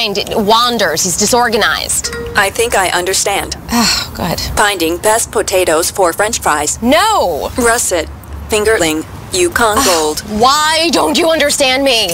mind wanders. He's disorganized. I think I understand. Oh, good. Finding best potatoes for French fries. No! Russet. Fingerling. Yukon Gold. Why don't you understand me?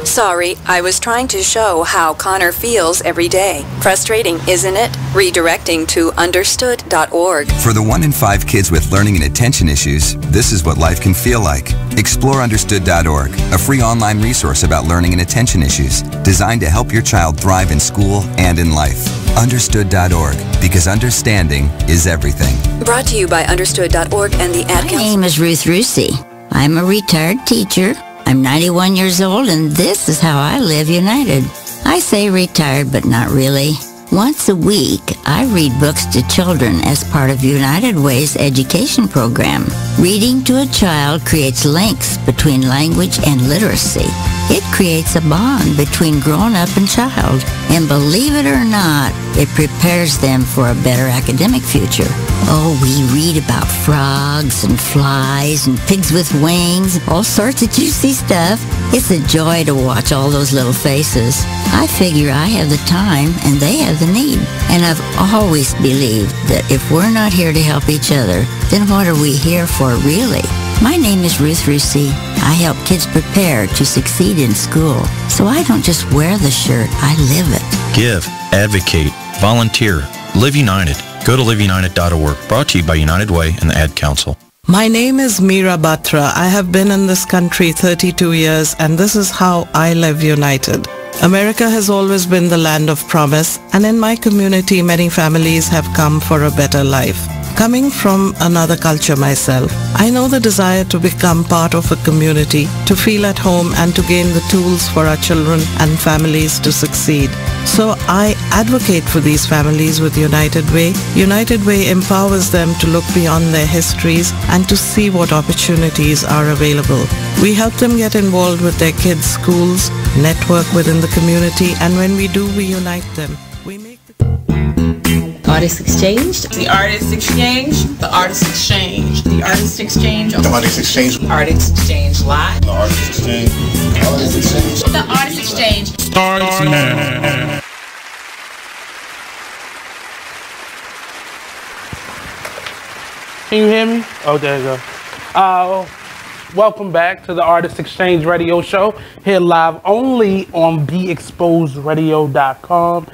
Sorry, I was trying to show how Connor feels every day. Frustrating, isn't it? Redirecting to understood.org. For the 1 in 5 kids with learning and attention issues, this is what life can feel like. Explore understood.org, a free online resource about learning and attention issues, designed to help your child thrive in school and in life. Understood.org, because understanding is everything. Brought to you by understood.org and the Ad Council. My name is Ruth Rusi. I'm a retired teacher. I'm 91 years old, and this is how I live united. I say retired, but not really. Once a week, I read books to children as part of United Way's education program. Reading to a child creates links between language and literacy. It creates a bond between grown-up and child. And believe it or not, it prepares them for a better academic future. Oh, we read about frogs and flies and pigs with wings, all sorts of juicy stuff. It's a joy to watch all those little faces. I figure I have the time and they have the need. And I've always believed that if we're not here to help each other, then what are we here for really? My name is Ruth Rusi. I help kids prepare to succeed in school. So I don't just wear the shirt, I live it. Give, advocate, volunteer, Live United. Go to liveunited.org. Brought to you by United Way and the Ad Council. My name is Meera Batra. I have been in this country 32 years, and this is how I live united. America has always been the land of promise, and in my community, many families have come for a better life. Coming from another culture myself, I know the desire to become part of a community, to feel at home, and to gain the tools for our children and families to succeed. So I advocate for these families with United Way. United Way empowers them to look beyond their histories and to see what opportunities are available. We help them get involved with their kids' schools, network within the community, and when we do, we unite them. We make Artist Exchange. The Artist Exchange. The Artist Exchange. The Artist Exchange. The Artist Exchange. Artist Exchange Live. The Artist Exchange. The Artist Exchange. The Artist Exchange. Starts now. Can you hear me? Oh, there you go. Welcome back to the Artist Exchange Radio Show, here live only on BeExposedRadio.com.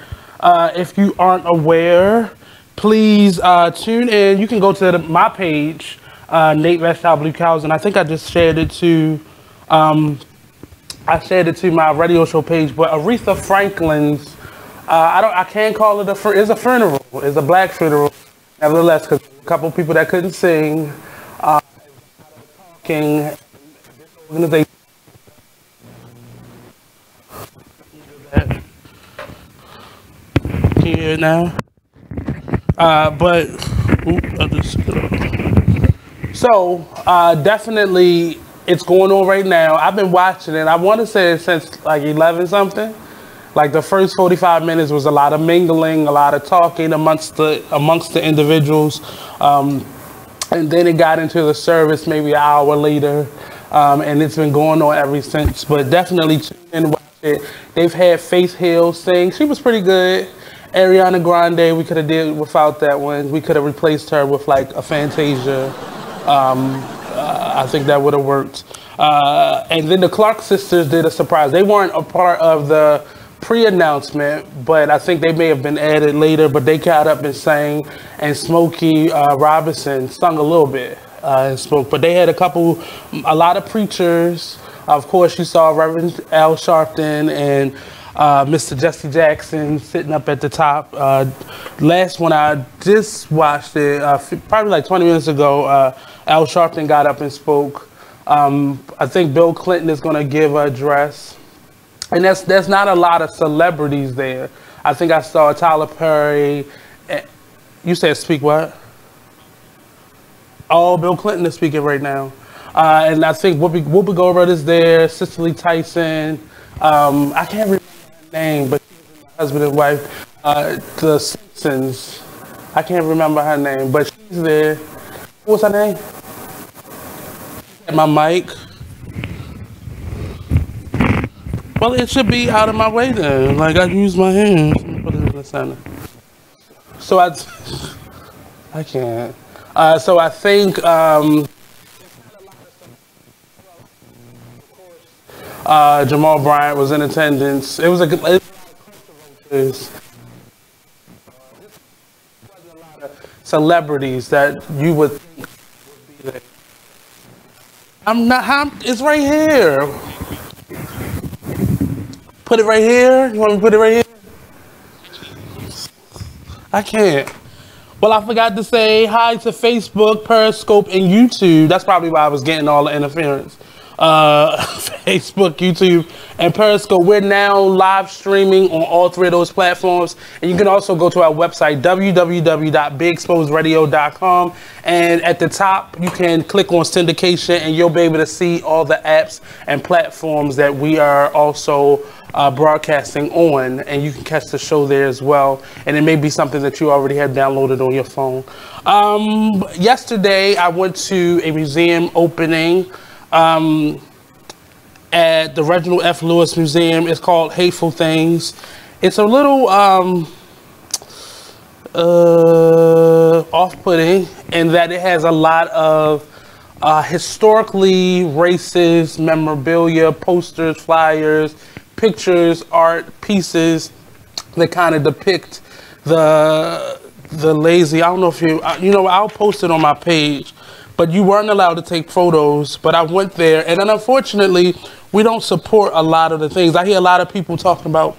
If you aren't aware, please tune in. You can go to my page, Nate Vestile Blue Cows, and I think I just shared it to my radio show page. But Aretha Franklin's, I can't call it it's a funeral. It's a black funeral, nevertheless, because a couple people that couldn't sing, talking, organization. Can you hear it now? Definitely it's going on right now. I've been watching it. I want to say since like 11 something. Like the first 45 minutes was a lot of mingling, a lot of talking amongst the individuals. And then it got into the service maybe an hour later. And it's been going on ever since. But definitely tune in and watch it. They've had Faith Hill sing. She was pretty good. Ariana Grande, we could have did without that one. We could have replaced her with like a Fantasia. I think that would have worked. And then the Clark sisters did a surprise. They weren't a part of the pre-announcement, but I think they may have been added later, but they got up and sang, and Smokey Robinson sung a little bit and spoke. But they had a lot of preachers. Of course, you saw Reverend Al Sharpton and Mr. Jesse Jackson sitting up at the top. Last one, I just watched it, probably like 20 minutes ago. Al Sharpton got up and spoke. I think Bill Clinton is going to give an address. And there's not a lot of celebrities there. I think I saw Tyler Perry. You said speak what? Oh, Bill Clinton is speaking right now. And I think Whoopi Goldberg is there, Cicely Tyson. I can't remember her name, but she was my husband and wife. The Simpsons. I can't remember her name, but she's there. What's her name? My mic. Well, it should be out of my way then. Like, I use my hands. Let me put it in the center. So I can't. So I think Jamal Bryant was in attendance. It was a lot of celebrities that you would think would be there. I'm not. It's right here. Put it right here. You want me to put it right here? I can't. Well, I forgot to say hi to Facebook, Periscope, and YouTube. That's probably why I was getting all the interference. Facebook, YouTube, and Periscope. We're now live streaming on all three of those platforms. And you can also go to our website, www.bigexposedradio.com. And at the top, you can click on syndication and you'll be able to see all the apps and platforms that we are also broadcasting on, and you can catch the show there as well. And it may be something that you already had downloaded on your phone. Yesterday, I went to a museum opening at the Reginald F. Lewis Museum. It's called Hateful Things. It's a little off-putting in that it has a lot of historically racist memorabilia, posters, flyers, pictures, art, pieces that kind of depict the lazy. I don't know if you know, I'll post it on my page, but you weren't allowed to take photos. But I went there, and then unfortunately, we don't support a lot of the things. I hear a lot of people talking about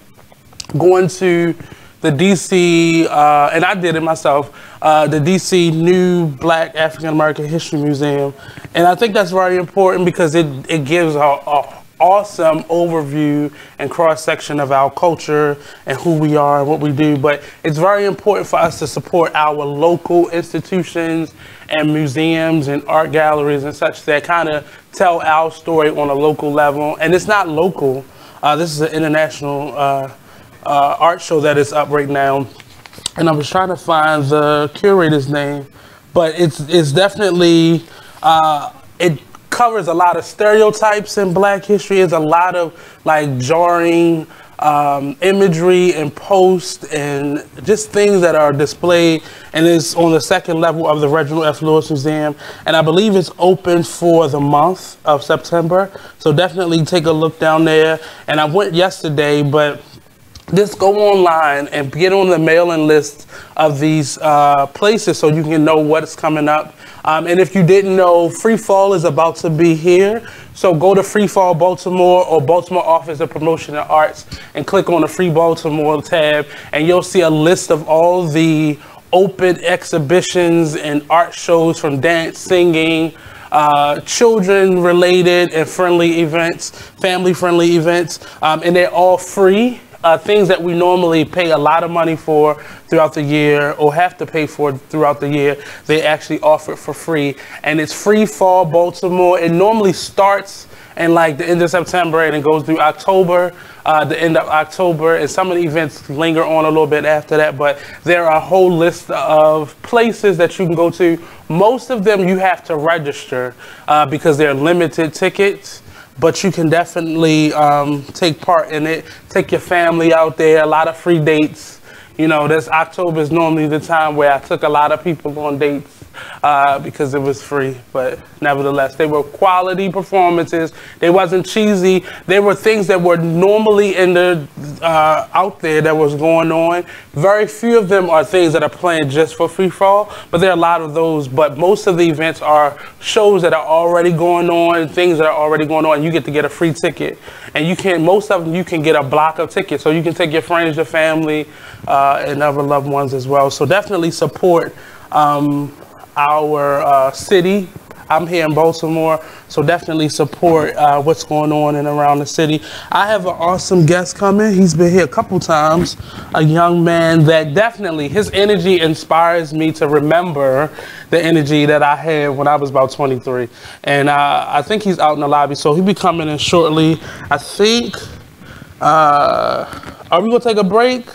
going to the DC, and I did it myself, the DC New Black African American History Museum. And I think that's very important because it gives a awesome overview and cross-section of our culture and who we are and what we do. But it's very important for us to support our local institutions and museums and art galleries and such that kind of tell our story on a local level. And it's not local. This is an international art show that is up right now. And I was trying to find the curator's name, but it's definitely, it covers a lot of stereotypes in Black history. It's a lot of like jarring imagery and posts and just things that are displayed, and it's on the second level of the Reginald F. Lewis Museum, and I believe it's open for the month of September, so definitely take a look down there. And I went yesterday, but just go online and get on the mailing list of these places so you can know what's coming up. And if you didn't know, Free Fall is about to be here. So go to Free Fall Baltimore or Baltimore Office of Promotion and Arts and click on the Free Baltimore tab, and you'll see a list of all the open exhibitions and art shows, from dance, singing, children related and friendly events, family friendly events, and they're all free. Things that we normally pay a lot of money for throughout the year or have to pay for throughout the year, they actually offer it for free. And it's Free Fall Baltimore. It normally starts in like the end of September and it goes through October, the end of October, and some of the events linger on a little bit after that. But there are a whole list of places that you can go to. Most of them you have to register because they're limited tickets. But you can definitely take part in it. Take your family out there. A lot of free dates. You know, this October is normally the time where I took a lot of people on dates because it was free. But nevertheless, they were quality performances. They wasn't cheesy. They were things that were normally in the out there that was going on. Very few of them are things that are planned just for Free Fall, but there are a lot of those. But most of the events are shows that are already going on, things that are already going on. You get to get a free ticket, and you can, most of them you can get a block of tickets, so you can take your friends, your family, and other loved ones as well. So definitely support our city. I'm here in Baltimore, so definitely support what's going on and around the city. I have an awesome guest coming. He's been here a couple times, a young man that definitely, his energy inspires me to remember the energy that I had when I was about 23. And I think he's out in the lobby, so he'll be coming in shortly. I think, are we gonna take a break?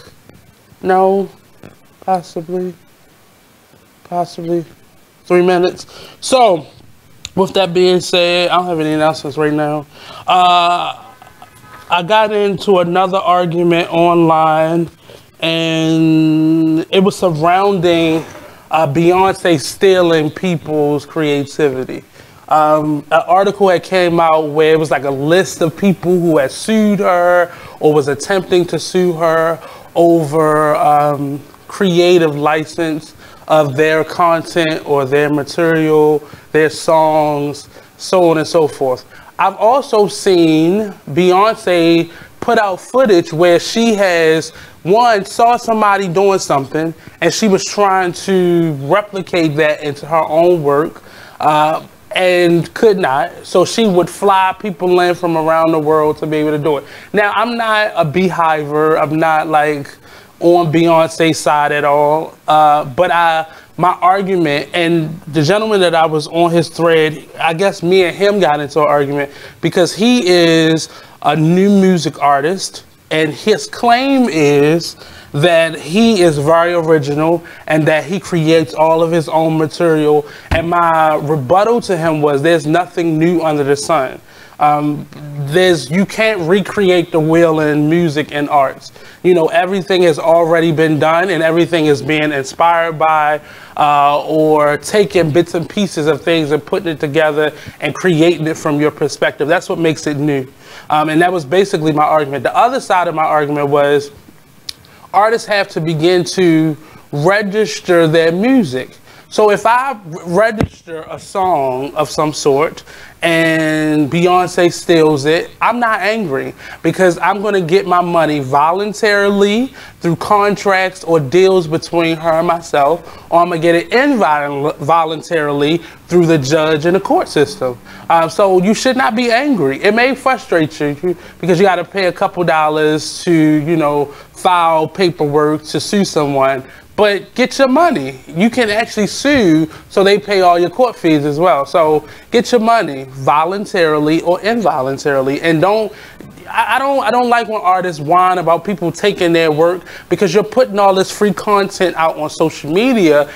No, possibly 3 minutes. So, with that being said, I don't have any announcements right now. I got into another argument online, and it was surrounding Beyonce stealing people's creativity. An article had came out where it was like a list of people who had sued her or was attempting to sue her over creative license of their content or their material, their songs, so on and so forth. I've also seen Beyonce put out footage where she has, saw somebody doing something and she was trying to replicate that into her own work and could not. So she would fly people in from around the world to be able to do it. Now, I'm not a beehiver. I'm not like on Beyonce's side at all. But my argument, and the gentleman that I was on his thread, I guess me and him got into an argument because he is a new music artist, and his claim is that he is very original and that he creates all of his own material. And my rebuttal to him was, there's nothing new under the sun. You can't recreate the wheel in music and arts. You know, everything has already been done and everything is being inspired by or taking bits and pieces of things and putting it together and creating it from your perspective. That's what makes it new. And that was basically my argument. The other side of my argument was artists have to begin to register their music. So if I register a song of some sort and Beyonce steals it, I'm not angry because I'm going to get my money voluntarily through contracts or deals between her and myself, or I'm going to get it involuntarily through the judge and the court system. So you should not be angry. It may frustrate you because you got to pay a couple dollars to, you know, file paperwork to sue someone. But get your money. You can actually sue so they pay all your court fees as well. So get your money voluntarily or involuntarily. And I don't like when artists whine about people taking their work, because you're putting all this free content out on social media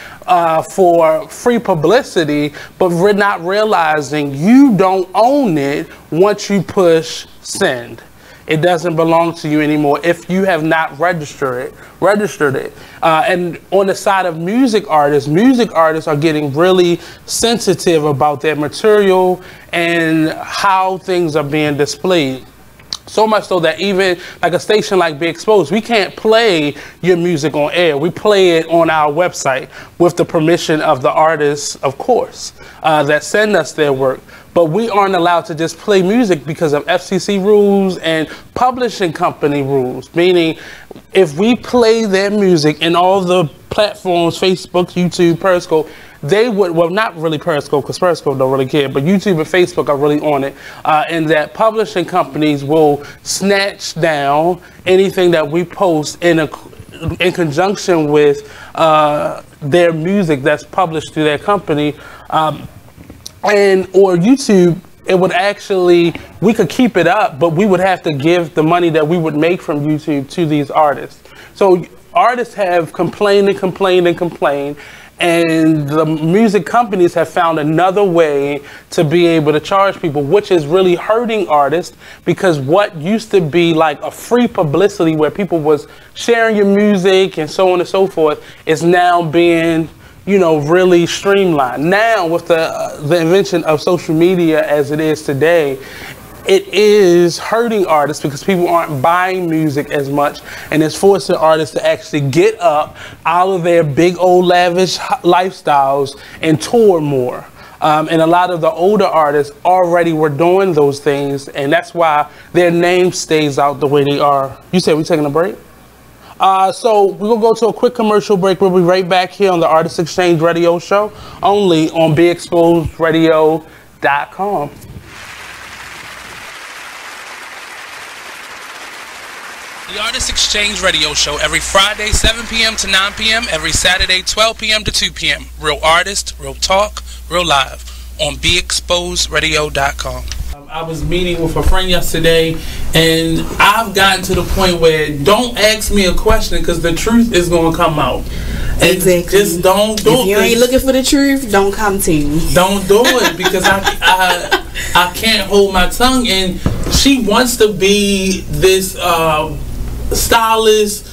for free publicity, but we're not realizing you don't own it once you push send. It doesn't belong to you anymore if you have not registered it. And on the side of music artists are getting really sensitive about their material and how things are being displayed. So much so that even like a station like Be Exposed, we can't play your music on air. We play it on our website with the permission of the artists, of course, that send us their work. But we aren't allowed to just play music because of FCC rules and publishing company rules. Meaning, if we play their music in all the platforms, Facebook, YouTube, Periscope, they would, well, not really Periscope, because Periscope don't really care, but YouTube and Facebook are really on it, and that publishing companies will snatch down anything that we post in conjunction with their music that's published through their company. Or YouTube, it would actually, we could keep it up, but we would have to give the money that we would make from YouTube to these artists. So artists have complained and complained and complained, and the music companies have found another way to be able to charge people, which is really hurting artists, because what used to be like a free publicity where people was sharing your music and so on and so forth is now being, you know, really streamlined. Now with the invention of social media as it is today, it is hurting artists because people aren't buying music as much, and it's forcing artists to actually get up out of their big old lavish lifestyles and tour more. And a lot of the older artists already were doing those things, and that's why their name stays out the way they are. You said we're taking a break? So we're going to go to a quick commercial break. We'll be right back here on the Artist Exchange Radio Show, only on BeExposedRadio.com. The Artist Exchange Radio Show every Friday, 7 p.m. to 9 p.m., every Saturday, 12 p.m. to 2 p.m. Real artists, real talk, real live on BeExposedRadio.com. I was meeting with a friend yesterday, and I've gotten to the point where don't ask me a question because the truth is going to come out. And exactly. Just don't do it. If you ain't looking for the truth, don't come to me. Don't do it because I can't hold my tongue. And she wants to be this stylist,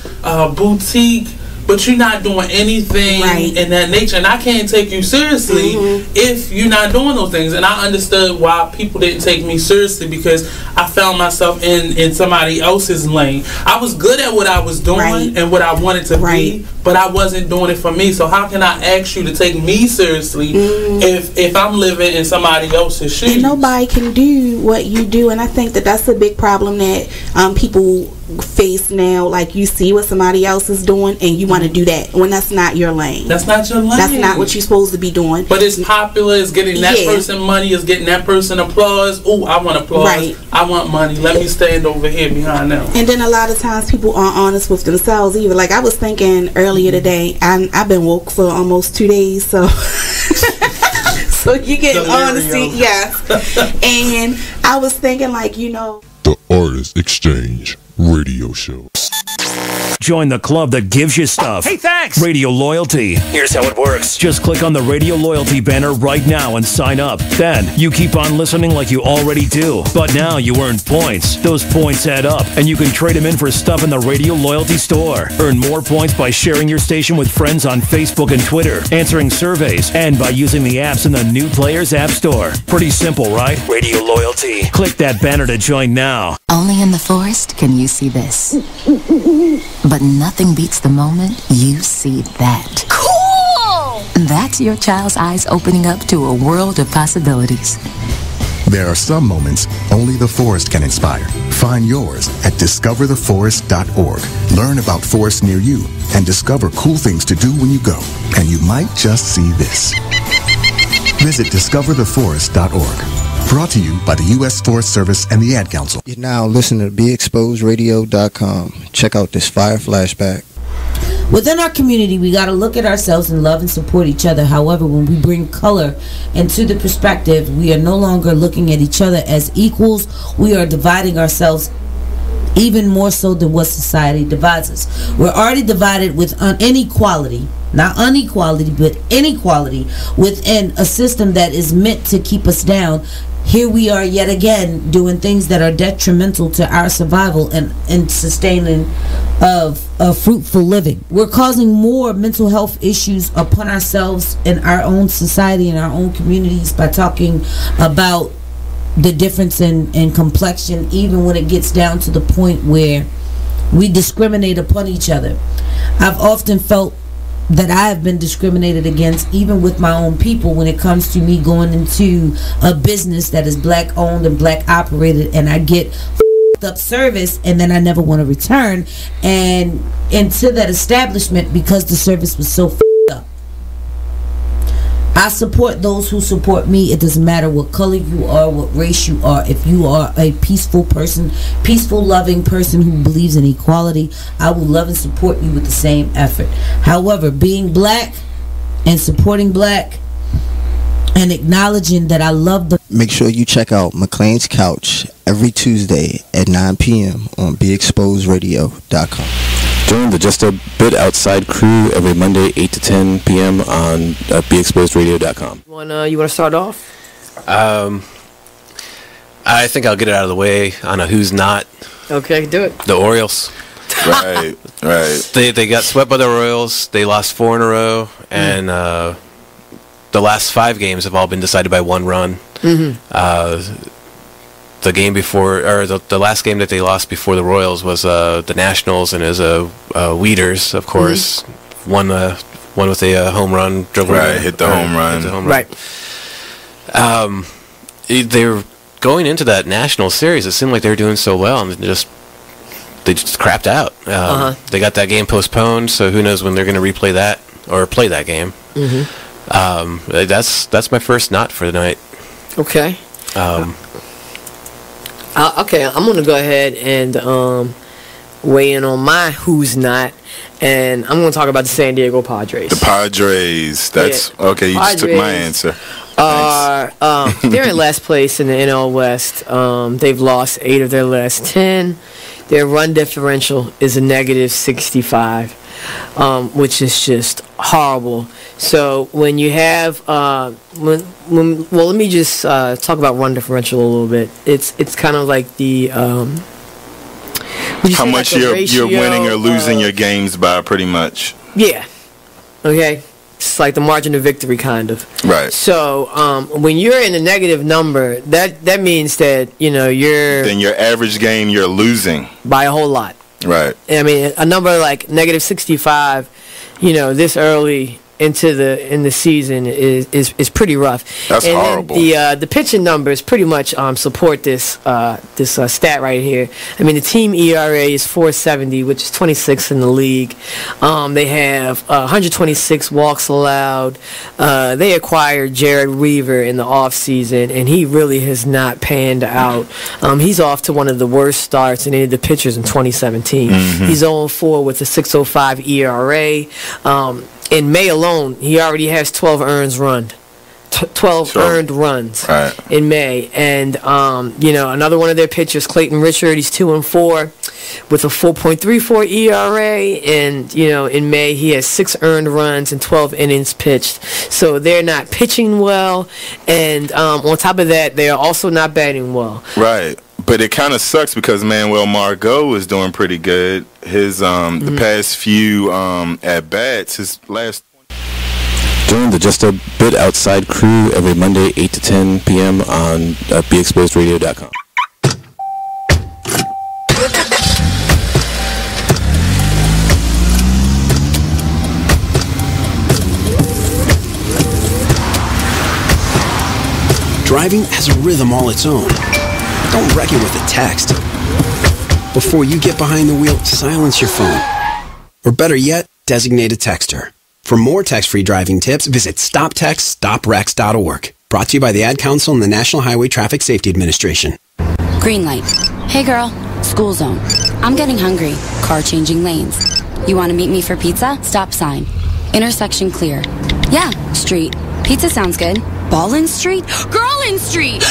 boutique, but you're not doing anything in that nature, and I can't take you seriously if you're not doing those things. And I understood why people didn't take me seriously, because I found myself in somebody else's lane. I was good at what I was doing and what I wanted to be, but I wasn't doing it for me. So how can I ask you to take me seriously if I'm living in somebody else's shoes? And nobody can do what you do, and I think that that's a big problem that people face now. Like, you see what somebody else is doing and you want to do that when that's not your lane. That's not your lane. That's not what you're supposed to be doing. But it's popular, it's getting that person money, it's getting that person applause. Oh, I want applause. I want money. Let me stand over here behind them. And then a lot of times people aren't honest with themselves either. Like, I was thinking earlier today, I've been woke for almost 2 days, so so you get honesty, yes. And I was thinking, like, The Artist Exchange Radio Show. Join the club that gives you stuff. Hey, thanks! Radio Loyalty. Here's how it works. Just click on the Radio Loyalty banner right now and sign up. Then, you keep on listening like you already do. But now you earn points. Those points add up, and you can trade them in for stuff in the Radio Loyalty store. Earn more points by sharing your station with friends on Facebook and Twitter, answering surveys, and by using the apps in the New Players App Store. Pretty simple, right? Radio Loyalty. Click that banner to join now. Only in the forest can you see this. But nothing beats the moment you see that. Cool! That's your child's eyes opening up to a world of possibilities. There are some moments only the forest can inspire. Find yours at discovertheforest.org. Learn about forests near you and discover cool things to do when you go. And you might just see this. Visit discovertheforest.org. Brought to you by the U.S. Forest Service and the Ad Council. You're now listening to BeExposedRadio.com. Check out this fire flashback. Within our community, we got to look at ourselves and love and support each other. However, when we bring color into the perspective, we are no longer looking at each other as equals. We are dividing ourselves even more so than what society divides us. We're already divided with inequality. Not unequality, but inequality within a system that is meant to keep us down. Here we are yet again doing things that are detrimental to our survival and sustaining of a fruitful living. We're causing more mental health issues upon ourselves in our own society and our own communities by talking about the difference in complexion, even when it gets down to the point where we discriminate upon each other. I've often felt that I have been discriminated against, even with my own people, when it comes to me going into a business that is black owned and black operated, and I get up service and then I never want to return and into that establishment because the service was so up. I support those who support me. It doesn't matter what color you are, what race you are. If you are a peaceful person, peaceful, loving person who believes in equality, I will love and support you with the same effort. However, being black and supporting black and acknowledging that I love the... Make sure you check out McLean's Couch every Tuesday at 9 p.m. on BeExposedRadio.com. Join the Just a Bit Outside crew every Monday, 8 to 10 p.m. on BeExposedRadio.com. You want to start off? I think I'll get it out of the way on a who's not. Okay, do it. The Orioles. Right. They got swept by the Royals. They lost 4 in a row, and the last 5 games have all been decided by 1 run. The game before, or the last game that they lost before the Royals was the Nationals, and it was Weeders, of course, one with a home run. Hit the home run. Right. They were going into that National series. It seemed like they were doing so well, and they just crapped out. They got that game postponed, so who knows when they're going to replay that or play that game. That's my first not for the night. Okay. Okay, I'm going to go ahead and weigh in on my who's not, and I'm going to talk about the San Diego Padres. The Padres. That's okay. You just took my answer. They're in last place in the NL West. They've lost 8 of their last 10. their run differential is a negative 65, which is just horrible. So when you have, well, let me just talk about run differential a little bit. It's kind of like the how much you're winning or losing your games by, pretty much. Yeah. Okay. It's like the margin of victory, kind of. Right. So when you're in a negative number, that means that you're. Then your average game you're losing by a whole lot. Right. I mean, a number like negative 65, this early in the season is pretty rough. That's horrible. The pitching numbers pretty much support this stat right here. I mean, the team ERA is 4.70, which is 26th in the league. They have 126 walks allowed. They acquired Jared Weaver in the offseason, and he really has not panned out. He's off to one of the worst starts in any of the pitchers in 2017. Mm-hmm. He's 0-4 with a 6.05 ERA. In May alone, he already has 12 earned runs. 12 earned runs in May. And, another one of their pitchers, Clayton Richard, he's 2-4 with a 4.34 ERA. And, in May, he has 6 earned runs and 12 innings pitched. So they're not pitching well. And on top of that, they are also not batting well. Right. But it kind of sucks because Manuel Margot is doing pretty good. His the past few at bats, his last. Join the Just a Bit Outside crew every Monday 8 to 10 p.m. on BeExposedRadio.com. Driving has a rhythm all its own. Don't wreck it with a text. Before you get behind the wheel, silence your phone. Or better yet, designate a texter. For more text-free driving tips, visit StopTextStopWrecks.org. Brought to you by the Ad Council and the National Highway Traffic Safety Administration. Green light. Hey girl, school zone. I'm getting hungry. Car changing lanes. You want to meet me for pizza? Stop sign. Intersection clear. Yeah, street. Pizza sounds good. Ballin Street? Girlin Street!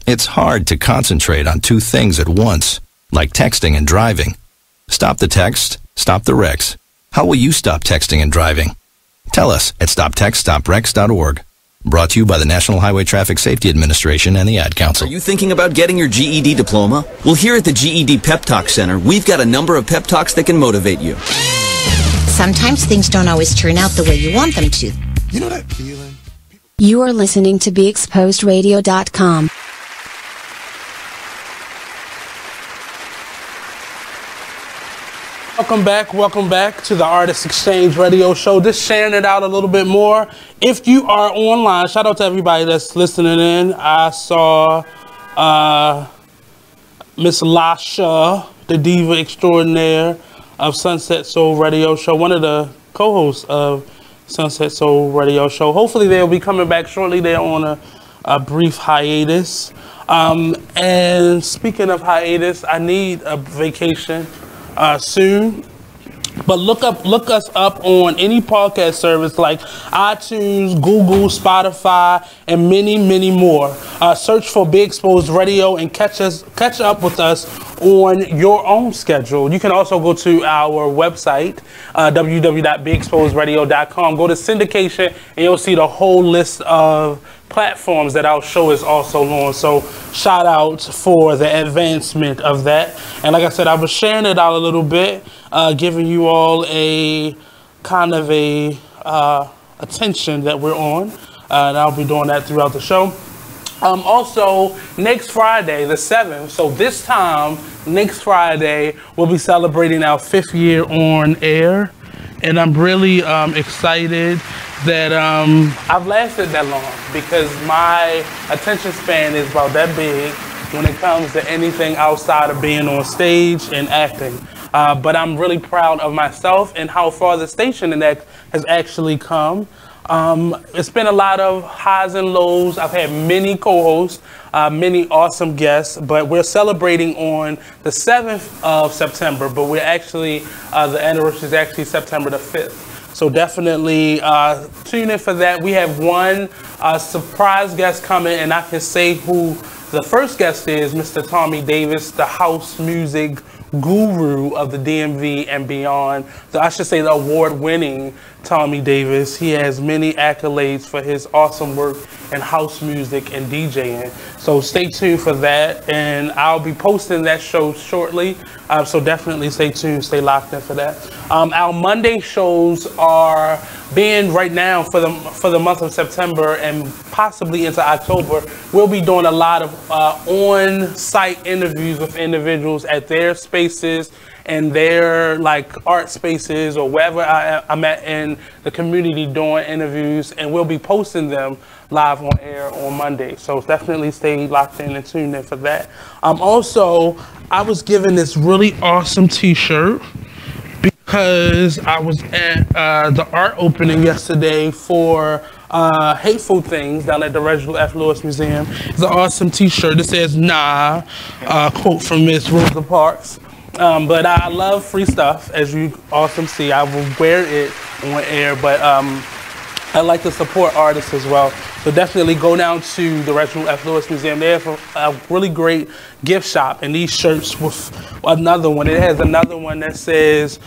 It's hard to concentrate on two things at once, like texting and driving. Stop the text, stop the wrecks. How will you stop texting and driving? Tell us at StopTextStopWrecks.org. Brought to you by the National Highway Traffic Safety Administration and the Ad Council. Are you thinking about getting your GED diploma? Well, here at the GED Pep Talk Center, we've got a number of pep talks that can motivate you. Sometimes things don't always turn out the way you want them to. You know that feeling? You are listening to BeExposedRadio.com. Welcome back to the Artist Exchange Radio Show. Just sharing it out a little bit more. If you are online, shout out to everybody that's listening in. I saw Miss Lasha, the diva extraordinaire of Sunset Soul Radio Show, one of the co-hosts of Sunset Soul Radio Show. Hopefully they'll be coming back shortly. They're on a brief hiatus. And speaking of hiatus, I need a vacation soon. But look us up on any podcast service like iTunes, Google, Spotify, and many, many more. Search for Be Exposed Radio and catch up with us on your own schedule. You can also go to our website, www.beexposedradio.com. Go to syndication and you'll see the whole list of platforms that our show is also on. So shout out for the advancement of that. And like I said, I was sharing it out a little bit, giving you all a kind of a attention that we're on. And I'll be doing that throughout the show. Also, next Friday, the 7th, so this time, next Friday, we'll be celebrating our 5th year on air. And I'm really excited that I've lasted that long because my attention span is about that big when it comes to anything outside of being on stage and acting. But I'm really proud of myself and how far the station has actually come. It's been a lot of highs and lows. I've had many co-hosts, many awesome guests, but we're celebrating on the 7th of September, but we're actually, the anniversary is actually September the 5th. So definitely tune in for that. We have one surprise guest coming, and I can say who The first guest is Mr. Tommy Davis, the house music guru of the DMV and beyond. I should say the award-winning Tommy Davis. He has many accolades for his awesome work in house music and DJing. So stay tuned for that, and I'll be posting that show shortly. So definitely stay tuned, stay locked in for that. Our Monday shows are being right now for the month of September and possibly into October. We'll be doing a lot of on-site interviews with individuals at their spaces and their like art spaces or wherever I'm at in the community doing interviews, and we'll be posting them live on air on Monday. So definitely stay locked in and tuned in for that. Also, I was given this really awesome t-shirt because I was at the art opening yesterday for Hateful Things down at the Reginald F. Lewis Museum. It's an awesome t-shirt. It says "Nah," quote from Miss Rosa Parks. But I love free stuff, as you awesome see. I will wear it on air, but I like to support artists as well. So definitely go down to the Reginald F. Lewis Museum. They have a really great gift shop, and these shirts with another one. It has another one that says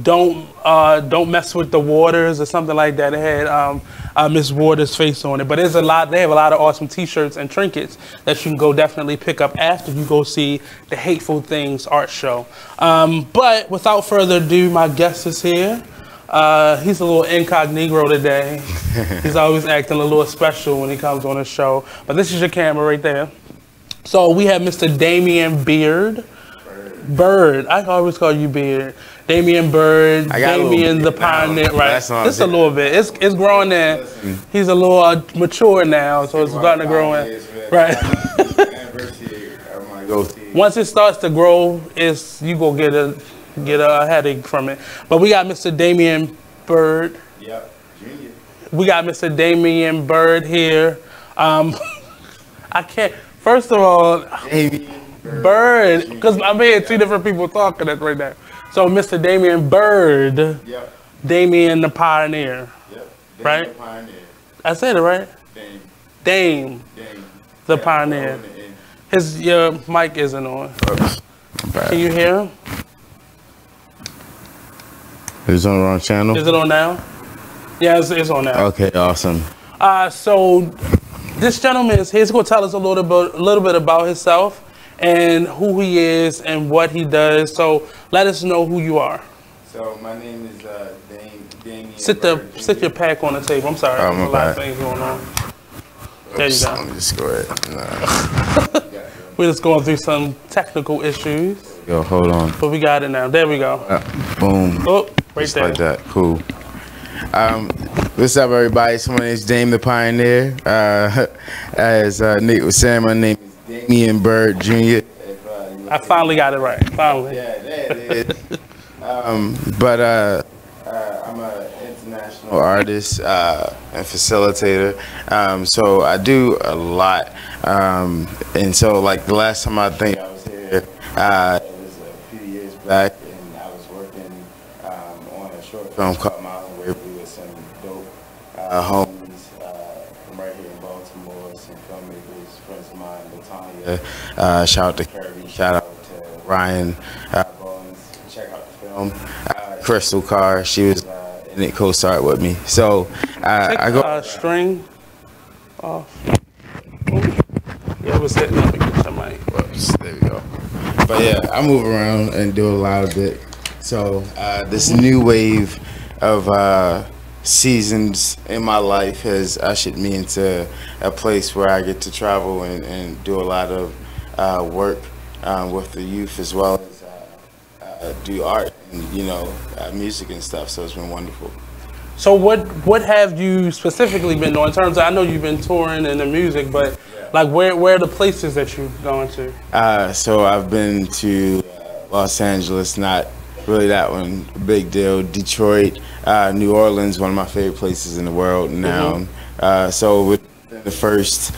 "Don't mess with the waters" or something like that. It had Miss Waters' face on it. But there's a lot. They have a lot of awesome T-shirts and trinkets that you can go definitely pick up after you go see the Hateful Things art show. But without further ado, my guest is here. He's a little incognito today. He's always acting a little special when he comes on the show. But this is your camera right there. So we have Mr. Damian Bird. I always call you Beard. Damian Bird, Damian the Pioneer, right? Just a little bit. It's growing in. He's a little mature now, so it's starting to grow in. Right. Once it starts to grow, you go get a headache from it. But we got Mr. Damian Bird. Yep. We got Mr. Damian Bird here. I can't. First of all, Bird, because I'm hearing two different people talking right now. So Mr. Damian Bird, yep. Damian the Pioneer, yep. Right? The Pioneer. I said it right. Dame the Pioneer. Your mic isn't on. Can you hear him? It's on the wrong channel? Is it on now? Yeah, it's on now. Okay, awesome. So this gentleman is here. He's going to tell us a little bit about himself and who he is and what he does. So let us know who you are. So my name is Damian. Sit your pack on the table. I'm sorry. There's a lot of things going on. There you go. Let me just go ahead. We're just going through some technical issues. Yo, hold on. But we got it now. There we go. Boom. Oh, right just there. Like that. Cool. What's up, everybody? So my name is Dame the Pioneer. As Nick was saying, my name is Damian Bird Jr. I finally got it right. Finally. Yeah, it is. But I'm an international artist and facilitator. So I do a lot. And so, like, the last time I think I was here, it was a few years back, and I was working on a short film called Mountain Waverly with some dope homies from right here in Baltimore, some filmmakers, friends of mine, Latanya. Shout out to Kirby, shout out to Ryan Bowens. Check out the film. Crystal Carr, she was in it, co-starred with me. So I go string off. Yeah, it was hitting up against the mic. Whoops, there we go. But yeah, I move around and do a lot of it. So this new wave of seasons in my life has ushered me into a place where I get to travel and do a lot of work with the youth, as well as do art and music and stuff. So it's been wonderful. So what have you specifically been doing in terms of, I know you've been touring in the music, but like where are the places that you've gone to? So I've been to Los Angeles, not really that one, big deal. Detroit, New Orleans, one of my favorite places in the world now. So within the first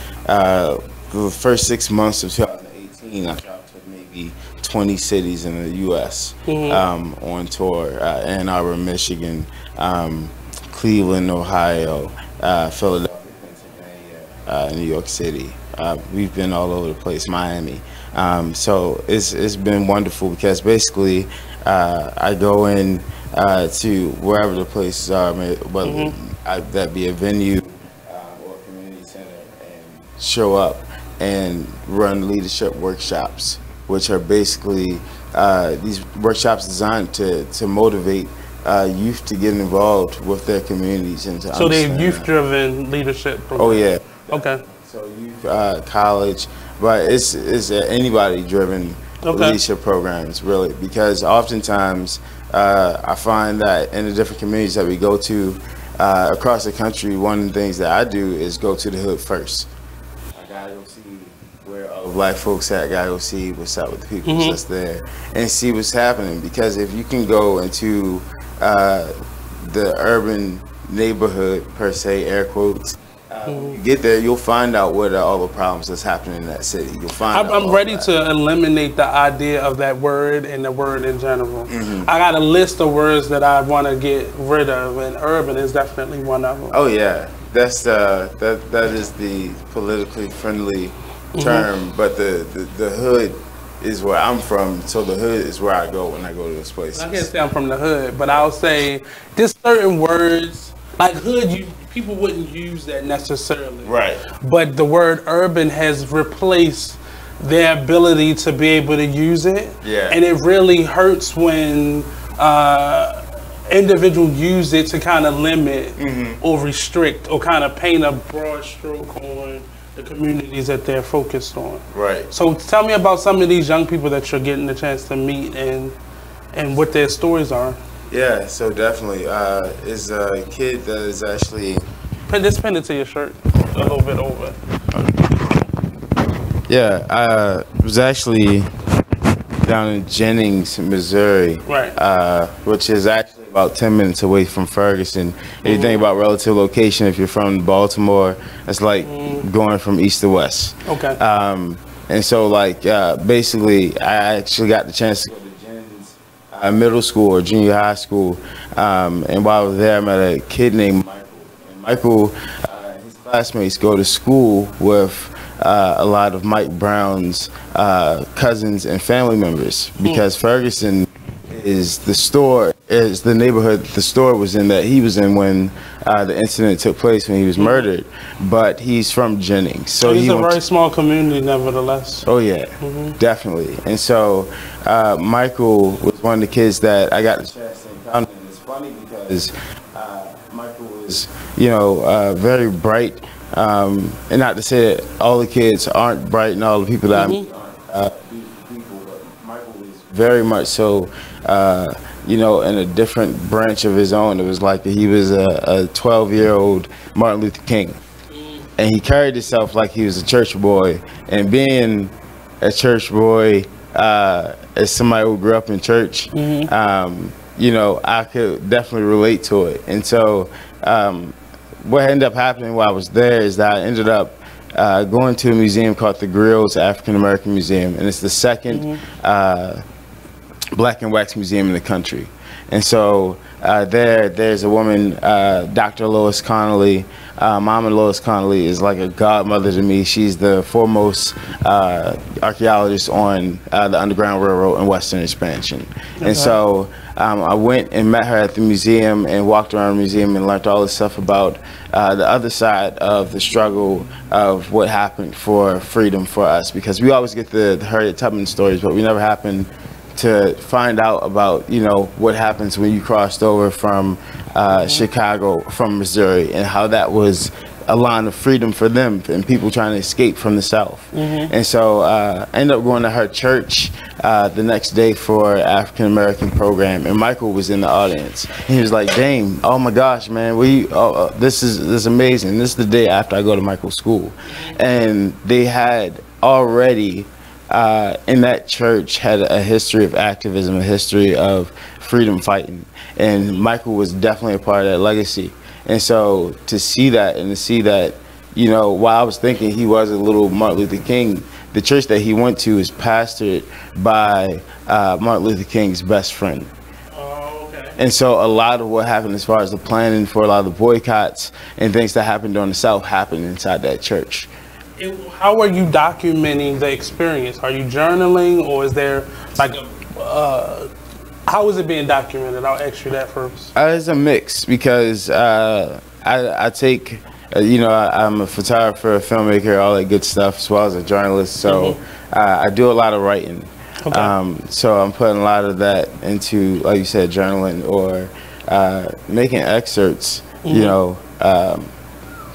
6 months of 2018, I traveled to maybe 20 cities in the U.S. On tour. Ann Arbor, Michigan, Cleveland, Ohio, Philadelphia, Pennsylvania, New York City. we've been all over the place, Miami. So it's been wonderful because basically I go in to wherever the places are, whether that be a venue or a community center, and show up and run leadership workshops, which are basically these workshops designed to motivate youth to get involved with their communities and to So they're understand youth-driven leadership programs. Oh yeah. Okay. So youth, college, but it's anybody-driven leadership programs really, because oftentimes I find that in the different communities that we go to across the country, one of the things that I do is go to the hood first. I gotta go see where all the black folks at. I gotta go see what's up with the people that's there and see what's happening. Because if you can go into the urban neighborhood, per se, air quotes, when you get there, you'll find out what are all the problems that's happening in that city. You'll find. I'm ready to eliminate the idea of that word and the word in general. I got a list of words that I want to get rid of, and urban is definitely one of them. Oh yeah, that's that is the politically friendly term, but the hood is where I'm from, so the hood is where I go when I go to those places. I can't say I'm from the hood, but I'll say there's certain words like hood. People wouldn't use that necessarily. Right. But the word urban has replaced their ability to be able to use it. Yeah. And it really hurts when individuals use it to kind of limit or restrict or kind of paint a broad stroke on the communities that they're focused on. Right. So tell me about some of these young people that you're getting the chance to meet and what their stories are. Yeah, so definitely. Is a kid that is actually... Just pin it to your shirt a little bit over. Yeah, I was actually down in Jennings, Missouri. Right. Which is actually about 10 minutes away from Ferguson. If you think about relative location, if you're from Baltimore, it's like going from east to west. Okay. And so, like, basically, I actually got the chance to go to middle school or junior high school, and while I was there, I met a kid named Michael. And Michael, his classmates go to school with a lot of Mike Brown's cousins and family members, because Ferguson is the neighborhood the store was in, that he was in when the incident took place, when he was murdered. But he's from Jennings, so he's a very small community, nevertheless. Oh yeah, definitely. And so Michael was one of the kids that I got the chance to encounter. And it's funny because Michael was, very bright. And not to say that all the kids aren't bright and all the people that I meet aren't people, but Michael was very much so, in a different branch of his own. It was like he was a 12-year-old Martin Luther King. And he carried himself like he was a church boy. And being a church boy, as somebody who grew up in church, I could definitely relate to it. And so what ended up happening while I was there is that I ended up going to a museum called the Grills African American Museum. And it's the second black and wax museum in the country. And so there's a woman, Dr. Lois Connolly. Mama Lois Connolly is like a godmother to me. She's the foremost archaeologist on the Underground Railroad and Western Expansion. Okay. And so I went and met her at the museum and walked around the museum and learned all this stuff about the other side of the struggle of what happened for freedom for us. Because we always get the Harriet Tubman stories, but we never happen to find out about, what happens when you crossed over from Chicago, from Missouri, and how that was a line of freedom for them and people trying to escape from the South. And so I ended up going to her church the next day for African American program, and Michael was in the audience. And he was like, "Dame, oh my gosh, man, this is amazing. This is the day after I go to Michael's school." And they had already in that church had a history of activism, a history of freedom fighting, and Michael was definitely a part of that legacy. And so to see that, and to see that, while I was thinking he was a little Martin Luther King, the church that he went to is pastored by Martin Luther King's best friend. And so a lot of what happened as far as the planning for a lot of the boycotts and things that happened during the South happened inside that church. How are you documenting the experience? Are you journaling, or is there like a how is it being documented? I'll ask you that first. It's a mix because I take, I'm a photographer, a filmmaker, all that good stuff, as well as a journalist. So I do a lot of writing. Okay. So I'm putting a lot of that into, like you said, journaling or making excerpts,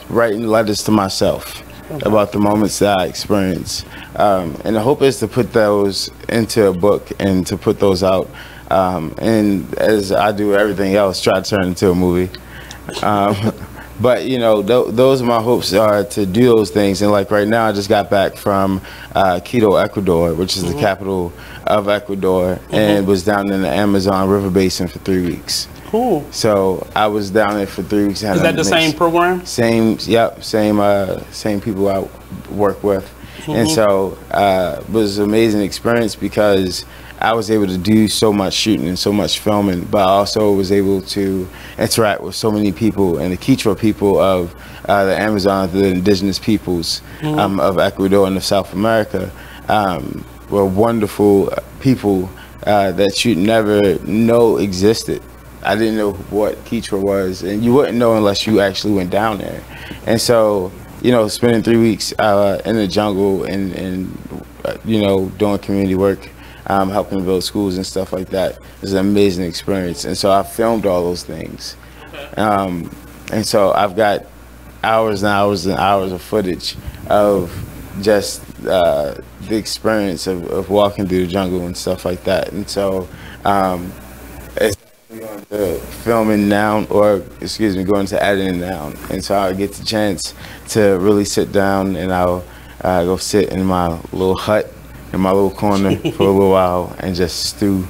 writing letters to myself about the moments that I experience. And the hope is to put those into a book and to put those out. And as I do everything else, try to turn it into a movie. But those are my hopes, are to do those things. And like right now, I just got back from Quito, Ecuador, which is the capital of Ecuador, and was down in the Amazon River Basin for 3 weeks. Cool. So I was down there for 3 weeks. Is that the same program? Same people I work with. And so it was an amazing experience because I was able to do so much shooting and so much filming, but I also was able to interact with so many people, and the Quechua people of the Amazon, the indigenous peoples of Ecuador and of South America, were wonderful people that you'd never know existed. I didn't know what Quechua was, and you wouldn't know unless you actually went down there. And so, spending 3 weeks in the jungle and doing community work, helping build schools and stuff like that is an amazing experience. And so I filmed all those things. And so I've got hours and hours and hours of footage of just the experience of walking through the jungle and stuff like that. And so it's going to filming now, or going to editing now. And so I get the chance to really sit down, and I'll go sit in my little hut in my little corner for a little while and just stew.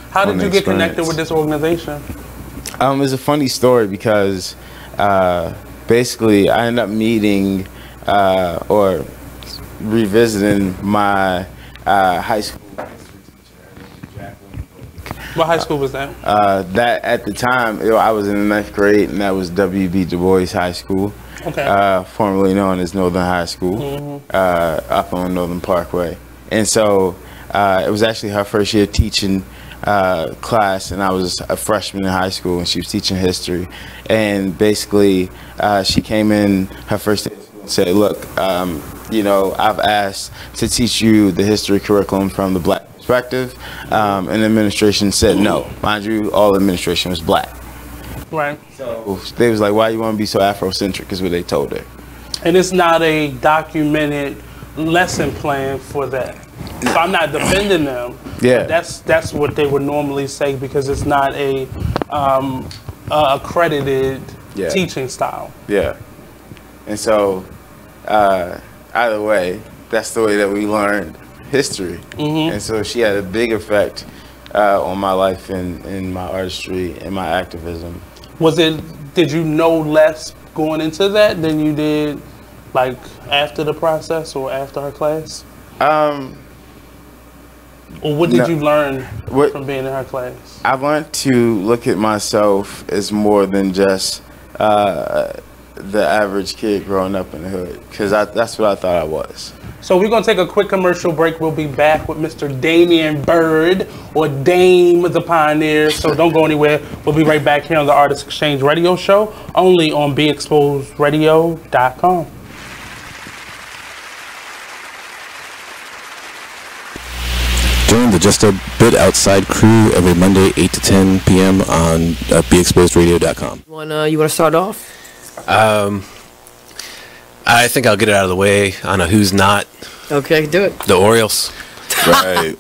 How did you get connected with this organization? It's a funny story because basically I ended up meeting or revisiting my high school. What high school was that? That at the time, I was in the 9th grade, and that was W.B. Du Bois High School, formerly known as Northern High School, up on Northern Parkway. And so it was actually her first year teaching class, and I was a freshman in high school, and she was teaching history. And basically, she came in her first day and said, look, I've asked to teach you the history curriculum from the Black perspective, and the administration said no. Mind you, all the administration was Black. Right. So they was like, why you want to be so Afrocentric, is what they told her. And it's not a documented lesson plan for that. So I'm not defending them. Yeah. That's what they would normally say, because it's not a accredited teaching style. Yeah. And so either way, that's the way that we learned history. And so she had a big effect on my life and my artistry and my activism. Did you know less going into that than you did like after the process or after her class? Or what did you learn from being in her class? I learned to look at myself as more than just the average kid growing up in the hood, because that's what I thought I was. So we're going to take a quick commercial break. We'll be back with Mr. Damian Bird, or Dame the Pioneer. So don't go anywhere. We'll be right back here on the Artist Exchange Radio Show, only on BeExposedRadio.com. Join the Just a Bit Outside crew every Monday, 8 to 10 p.m. on BeExposedRadio.com. You want to start off? I think I'll get it out of the way on a who's not. Okay, do it. The Orioles. Right.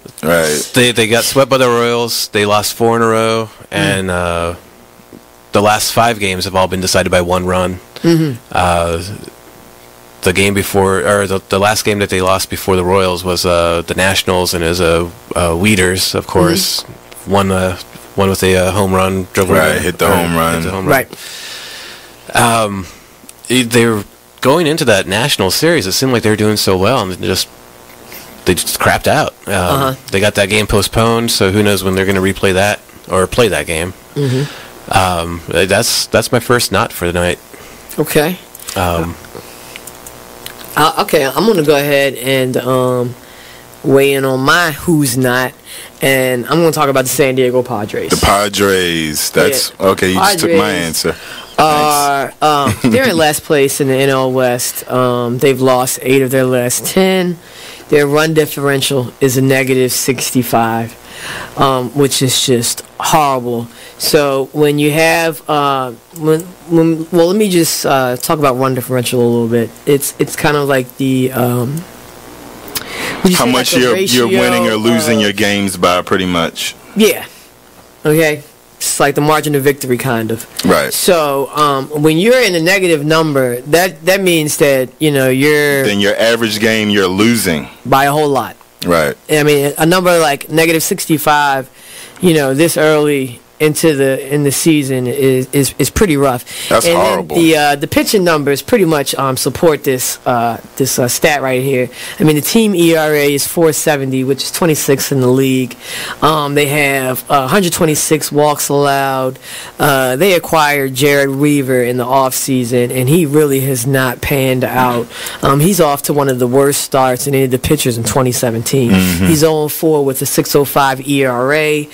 They got swept by the Royals. They lost 4 in a row, and the last 5 games have all been decided by 1 run. The game before, or the last game that they lost before the Royals was the Nationals, and it was Weeders, of course, one with a home run, hit the home run. Right. They were going into that national series. It seemed like they were doing so well, and they just crapped out. They got that game postponed, so who knows when they're going to replay that or play that game. That's my first not for the night. Okay. Okay, I'm going to go ahead and weigh in on my who's not, and I'm going to talk about the San Diego Padres. The Padres. That's okay. You just took my answer. They're in last place in the NL West. They've lost 8 of their last 10. Their run differential is a negative 65, which is just horrible. So when you have well, let me just talk about run differential a little bit. It's kind of like the how much like you're winning or losing your games by, pretty much. Yeah. Okay. It's like the margin of victory, kind of. Right. So when you're in a negative number, that means that then your average game you're losing by a whole lot. Right. I mean, a number like negative 65, this early in the season is pretty rough. That's horrible. The pitching numbers pretty much support this stat right here. I mean, the team ERA is 4.70, which is 26th in the league. They have 126 walks allowed. They acquired Jared Weaver in the offseason, and he really has not panned out. He's off to one of the worst starts in any of the pitchers in 2017. Mm-hmm. He's 0-4 with a 6.05 ERA.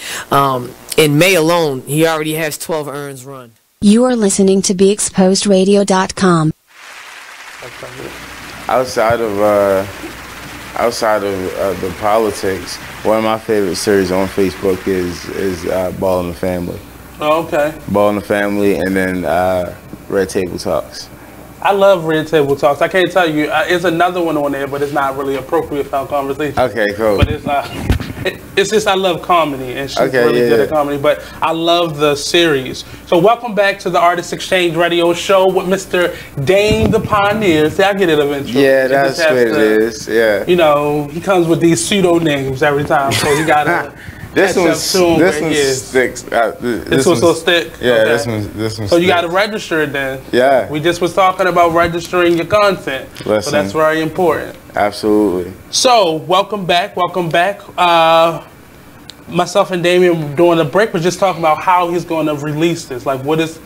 In May alone, he already has 12 earned runs. You are listening to BeExposedRadio.com. Outside of the politics, one of my favorite series on Facebook is Ball in the Family. Oh, okay. Ball in the Family, and then Red Table Talks. I love Red Table Talks. I can't tell you, it's another one on there, but it's not really appropriate for our conversation. Okay, cool. But it's just I love comedy, and she's really good at comedy. But I love the series. So welcome back to the Artist Exchange Radio Show with Mr. Dame the Pioneer. See, I get it eventually. Yeah, that's what it is. Yeah. He comes with these pseudo names every time, so you gotta. This one sticks. This one's so stick. Yeah, okay. this one. So you got to register it then. Yeah. We just was talking about registering your content. Listen, so that's very important. Absolutely. So welcome back. Myself and Damien during the break was just talking about how he's going to release this. Like what's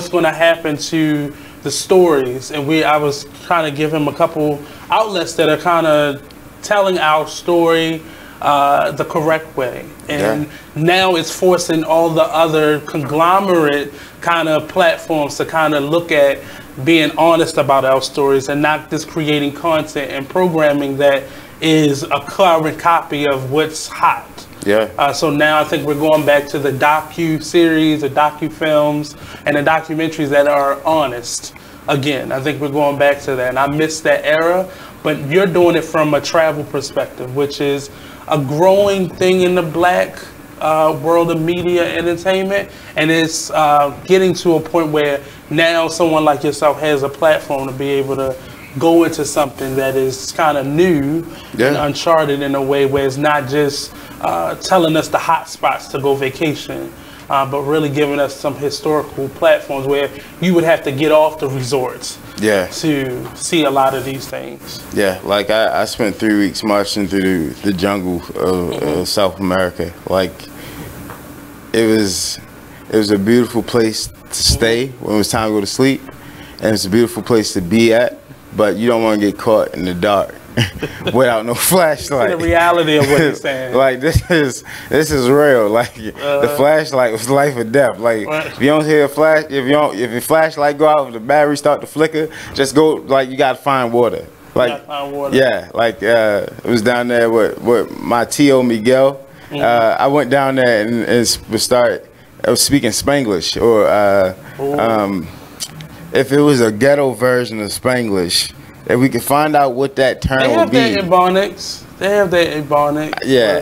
going to happen to the stories, and I was trying to give him a couple outlets that are kind of telling our story the correct way, and now it's forcing all the other conglomerate kind of platforms to kind of look at being honest about our stories and not just creating content and programming that is a current copy of what's hot. Yeah. So now I think we're going back to the docu-series, the docu-films, and the documentaries that are honest. Again, I think we're going back to that, and I miss that era, but you're doing it from a travel perspective, which is a growing thing in the black world of media and entertainment, and it's getting to a point where now someone like yourself has a platform to be able to go into something that is kind of new and uncharted in a way where it's not just telling us the hot spots to go vacation, but really giving us some historical platforms where you would have to get off the resorts to see a lot of these things. Yeah, like I spent 3 weeks marching through the jungle of South America. Like it was a beautiful place to stay when it was time to go to sleep, and it's a beautiful place to be at, but you don't want to get caught in the dark without no flashlight. The reality of what you're saying. Like this is real. Like the flashlight was life or death. Like if you don't hear a flash, if your flashlight go out, if the battery start to flicker, just go. Like you gotta find water. Like yeah, like it was down there with my Tio Miguel. I went down there and I was speaking Spanglish, or if it was a ghetto version of Spanglish. If we could find out what that term would be. They have that Ebonics. Yeah.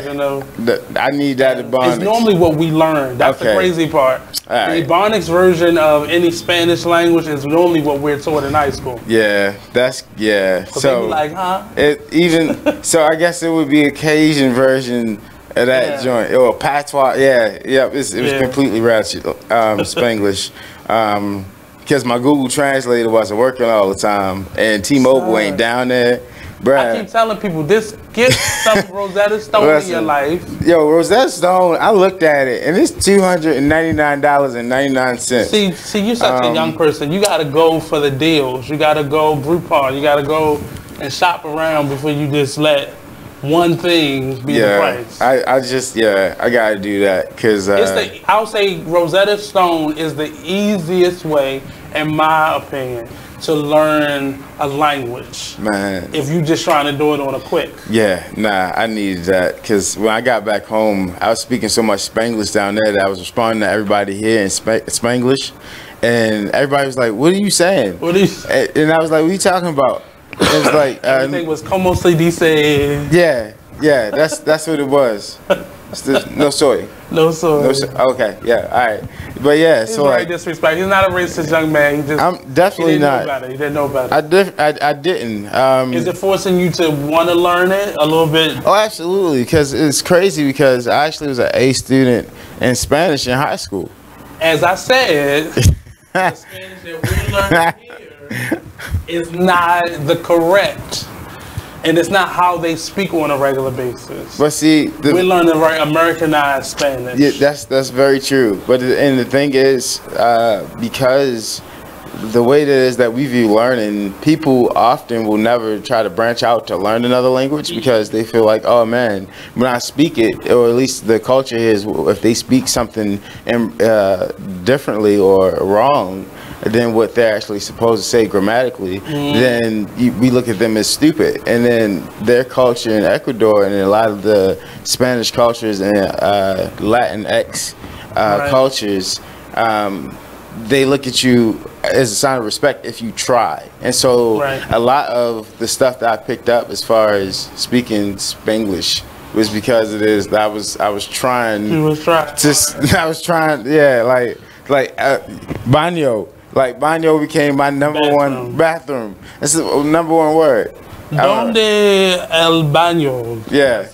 I need that Ebonics. It's normally what we learn. That's the crazy part. The Ebonics version of any Spanish language is normally what we're taught in high school. Yeah, So they be like, huh? So I guess it would be a Cajun version of that joint. Or patois. It was completely ratchet. Spanglish. Because my Google Translator wasn't working all the time, and T-Mobile ain't down there. Bruh. I keep telling people, get some Rosetta Stone in your life. Yo, Rosetta Stone, I looked at it, and it's $299.99. See, you're such a young person. You got to go for the deals. You got to go Groupon. You got to go and shop around before you just let one thing be the price. I gotta do that because I would say Rosetta Stone is the easiest way, in my opinion, to learn a language. Man, if you just trying to do it on a quick. Yeah, nah, I needed that because when I got back home, I was speaking so much Spanglish down there that I was responding to everybody here in Spanglish, and everybody was like, "What are you saying?" And I was like, "What are you talking about?" It was like everything was como se dice. Yeah, that's what it was. No soy. No soy. No soy. Okay, yeah, all right. But yeah, He's so very like, disrespectful. He's not a racist young man. I'm definitely not. He didn't know better. I didn't. Is it forcing you to want to learn it a little bit? Oh, absolutely. Because it's crazy because I actually was an A student in Spanish in high school. As I said, the Spanish that we learn here is not the correct, and it's not how they speak on a regular basis. But see, we learn the right Americanized Spanish. Yeah, that's very true. But and the thing is, because the way that is that we view learning, people often will never try to branch out to learn another language because they feel like, oh man, when I speak it, or at least the culture is, if they speak something differently or wrong than what they're actually supposed to say grammatically, then we look at them as stupid. And then their culture in Ecuador and a lot of the Spanish cultures and Latinx cultures, they look at you as a sign of respect if you try. And so a lot of the stuff that I picked up as far as speaking Spanglish was because it is that I was trying. You was trying. I was trying. Yeah, like baño. Like baño became my number one bathroom. That's the number one word. Donde el baño? Yeah.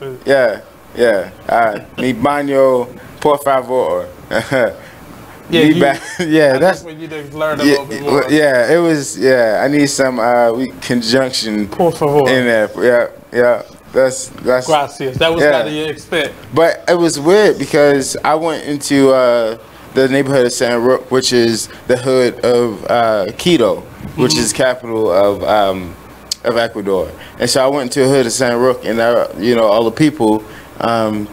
Mi baño, por favor. That's when you just learn a little bit more. Yeah, it was. Yeah, I need some conjunction por favor in there. Yeah. That's gracias. That was kind of your extent. But it was weird because I went into the neighborhood of San Roque, which is the hood of Quito, which is capital of Ecuador. And so I went into a hood of San Roque, and all the people, the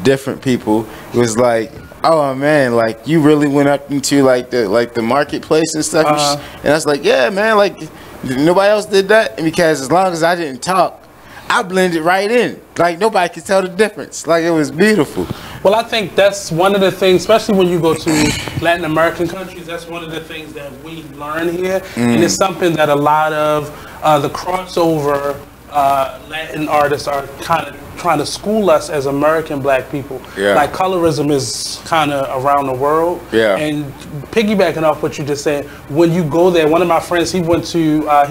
different people, it was like, oh man, like you really went up into like the marketplace and stuff. And I was like, yeah, man, like nobody else did that. And because as long as I didn't talk, I blended right in. Like nobody could tell the difference. Like it was beautiful. Well, I think that's one of the things, especially when you go to Latin American countries, that's one of the things that we learn here. And it's something that a lot of the crossover Latin artists are kind of trying to school us as American black people. Like colorism is kind of around the world. And piggybacking off what you just said, when you go there, one of my friends, he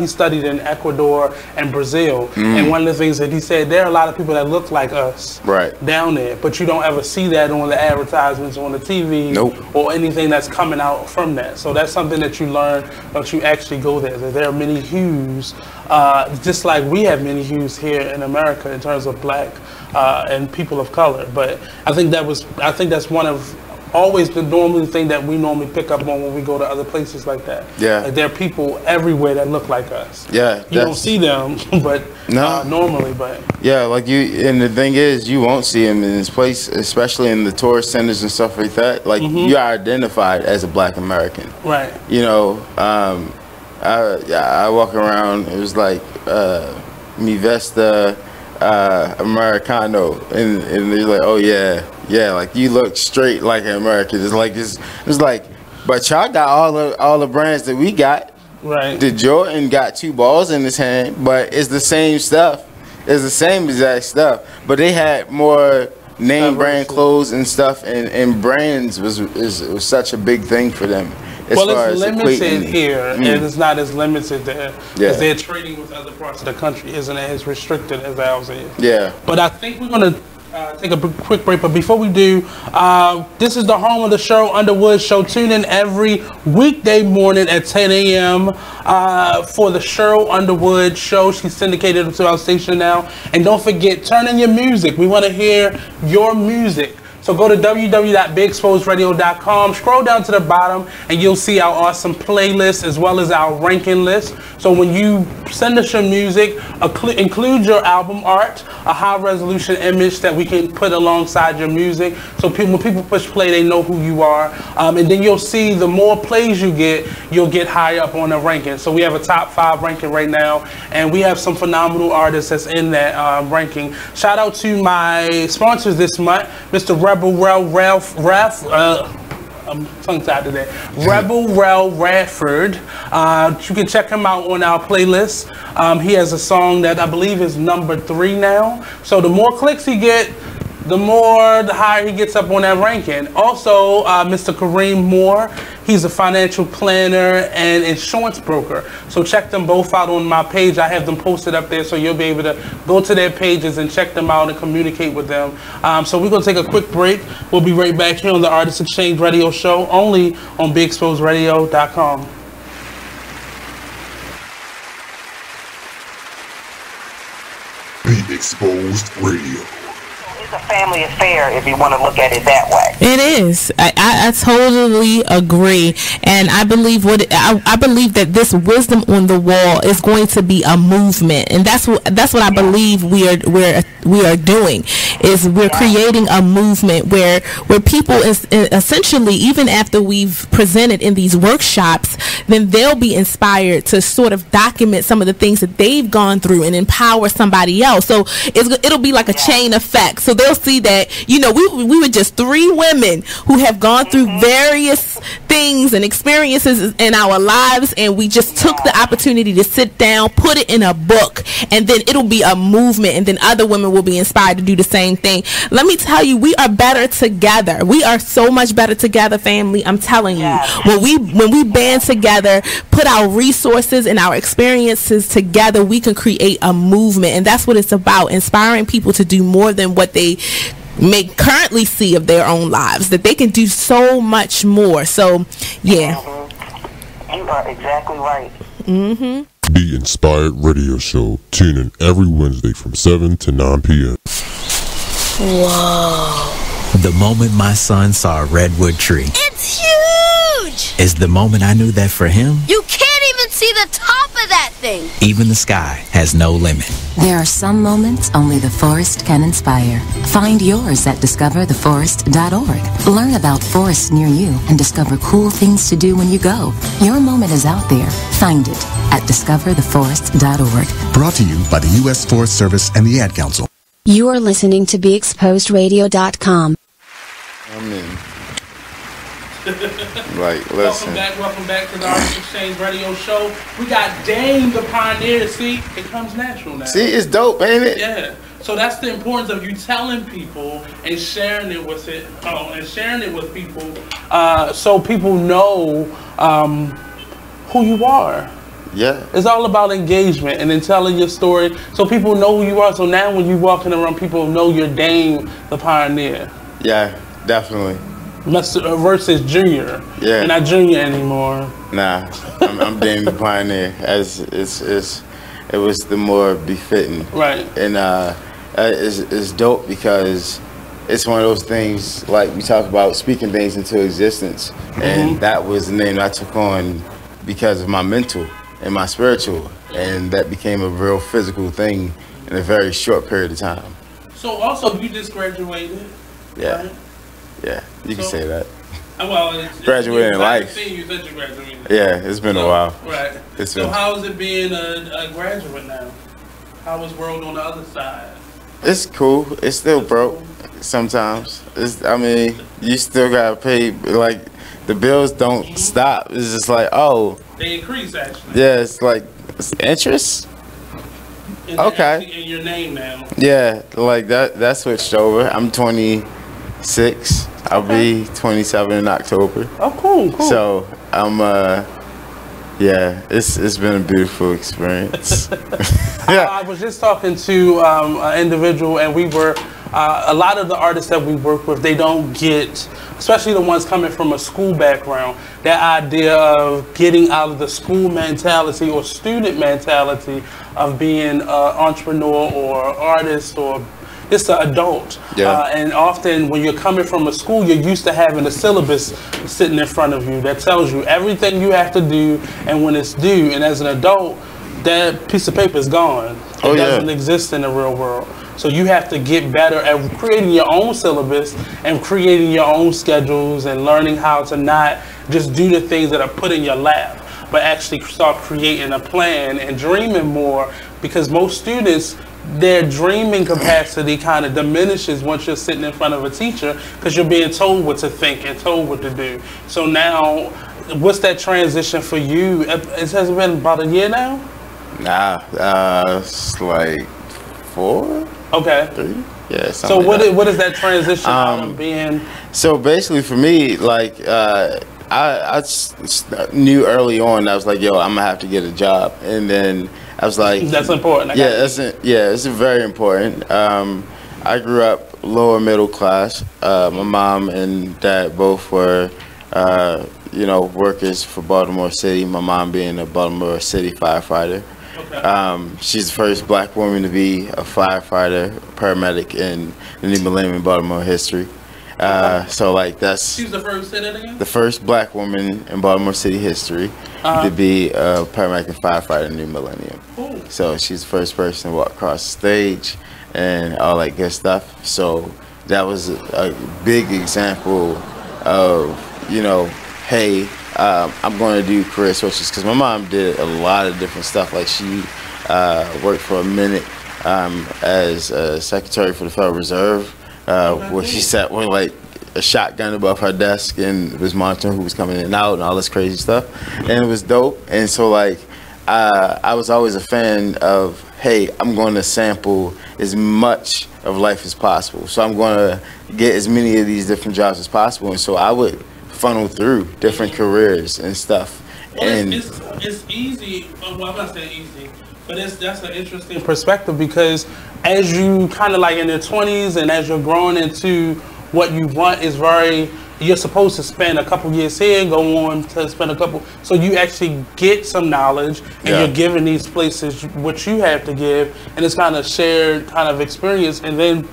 studied in Ecuador and Brazil. And one of the things that he said, there are a lot of people that look like us down there, but you don't ever see that on the advertisements on the TV or anything that's coming out from that. So that's something that you learn once you actually go there, that there are many hues, just like we have many hues here in America in terms of black and people of color. But I think that's one of always the normal thing that we normally pick up on when we go to other places like that. Like there are people everywhere that look like us. You don't see them, but normally. But like and the thing is, you won't see them in this place, especially in the tourist centers and stuff like that. Like you are identified as a black American. You know, I walk around. It was like mi vesta Americano, and they're like, oh yeah, like you look straight like an American. It's like, but y'all got all the brands that we got. The Jordan got 2 balls in his hand, but it's the same stuff. It's the same exact stuff, but they had more name brand clothes and stuff, and brands was such a big thing for them. Well, it's limited here, and it's not as limited there because they're trading with other parts of the country. Isn't as restricted as ours is. But I think we're going to take a quick break. But before we do, this is the home of the Cheryl Underwood Show. Tune in every weekday morning at 10 a.m. For the Cheryl Underwood Show. She's syndicated to our station now. And don't forget, turn in your music. We want to hear your music. So go to www.bigexposedradio.com, scroll down to the bottom, and you'll see our awesome playlist as well as our ranking list. So when you send us your music, include your album art, a high resolution image that we can put alongside your music. So when people push play, they know who you are. And then you'll see the more plays you get, you'll get higher up on the ranking. So we have a top 5 ranking right now, and we have some phenomenal artists that's in that ranking. Shout out to my sponsors this month, Mr. Rebel I'm tongue-tied today. Rebel Rel Radford. You can check him out on our playlist. He has a song that I believe is number 3 now. So the more clicks he get, the higher he gets up on that ranking. Also, Mr. Kareem Moore, he's a financial planner and insurance broker. So check them both out on my page. I have them posted up there, so you'll be able to go to their pages and check them out and communicate with them. So we're going to take a quick break. We'll be right back here on the Artist Exchange Radio Show, only on BigExposedRadio.com. Big Exposed Radio. It's a family affair if you want to look at it that way. It is. I totally agree, and I believe I believe that this wisdom on the wall is going to be a movement, and that's what I believe we are doing. Is we're creating a movement where people essentially, even after we've presented in these workshops, then they'll be inspired to sort of document some of the things that they've gone through and empower somebody else. So it'll be like a chain effect. So they'll see that, we were just 3 women who have gone through various things and experiences in our lives, and we just took the opportunity to sit down, put it in a book, and then it'll be a movement, and then other women will be inspired to do the same thing. Let me tell you, we are better together. We are so much better together, family. I'm telling you, when we band together, put our resources and our experiences together, we can create a movement, and that's what it's about, inspiring people to do more than what they may currently see of their own lives, that they can do so much more. So yeah, you are exactly right. Be Inspired Radio Show. Tune in every Wednesday from 7 to 9 p.m. Whoa. The moment my son saw a redwood tree, it's huge, is the moment I knew that for him, you can't even see the top of that thing. Even the sky has no limit. There are some moments only the forest can inspire. Find yours at discovertheforest.org. Learn about forests near you and discover cool things to do when you go. Your moment is out there. Find it at discovertheforest.org. Brought to you by the U.S. Forest Service and the Ad Council. You are listening to BeExposedRadio.com. I'm in. Listen. Welcome back to the Artist Exchange Radio Show. We got Dame the Pioneer. See, it comes natural now. See, it's dope, ain't it? Yeah. So that's the importance of you telling people and sharing it with people, so people know who you are. Yeah. It's all about engagement and then telling your story so people know who you are. So now when you're walking around, people know you're Dame the Pioneer. Yeah, definitely. Versus Junior. Yeah. You're not Junior anymore. Nah, I'm Dame the Pioneer. It was the more befitting. Right. And it's dope because it's one of those things, like we talk about speaking things into existence. And that was the name I took on because of my mental and my spiritual. And that became a real physical thing in a very short period of time. So also, you just graduated. Yeah. Right? Yeah, you can say that. Well, graduating in life. You said you graduated. Yeah, it's been a while. Right. So how is it being a graduate now? How is world on the other side? It's cool. It's still broke sometimes. You still gotta pay. Like, the bills don't stop. It's just like, oh. They increase, actually. Yeah, it's like interest. Okay. In your name now. Yeah, like that switched over. I'm 26. I'll be 27 in October. Oh, cool. So I'm yeah, it's been a beautiful experience. Yeah. I was just talking to an individual, and we were a lot of the artists that we work with, they don't get, especially the ones coming from a school background, that idea of getting out of the school mentality or student mentality of being an entrepreneur or artist or It's the adult. And often when you're coming from a school, you're used to having a syllabus sitting in front of you that tells you everything you have to do and when it's due. And as an adult, that piece of paper is gone. It doesn't exist in the real world. So you have to get better at creating your own syllabus and creating your own schedules and learning how to not just do the things that are put in your lap, but actually start creating a plan and dreaming more, because most students, their dreaming capacity kind of diminishes once you're sitting in front of a teacher because you're being told what to think and told what to do. So now, what's that transition for you? It has been about a year now? Nah, it's like 4? Okay. 3? Yeah. So what is that transition from being? So basically for me, like, I knew early on, I was like, yo, I'm gonna have to get a job. And then I was like, that's important. It's very important. I grew up lower middle class. My mom and dad both were, workers for Baltimore City. My mom being a Baltimore City firefighter. She's the first black woman to be a firefighter, paramedic in the new millennium in Baltimore history. So like She's the first, say that again? The first black woman in Baltimore City history to be a paramedic and firefighter in the new millennium. So she's the first person to walk across the stage and all that good stuff. So that was a big example of, hey, I'm going to do career switches, because my mom did a lot of different stuff. Like she worked for a minute as a secretary for the Federal Reserve, where she sat with like a shotgun above her desk and was monitoring who was coming in and out and all this crazy stuff, and it was dope. And so like I was always a fan of, hey, I'm going to sample as much of life as possible, so I'm going to get as many of these different jobs as possible. And so I would funnel through different careers and stuff. Well, and it's easy. Well, I'm not saying easy, but that's an interesting perspective, because as you kind of like in your 20s and as you're growing into what you want, is you're supposed to spend a couple years here, go on to spend a couple, so you actually get some knowledge and you're giving these places what you have to give, and it's kind of shared kind of experience. And then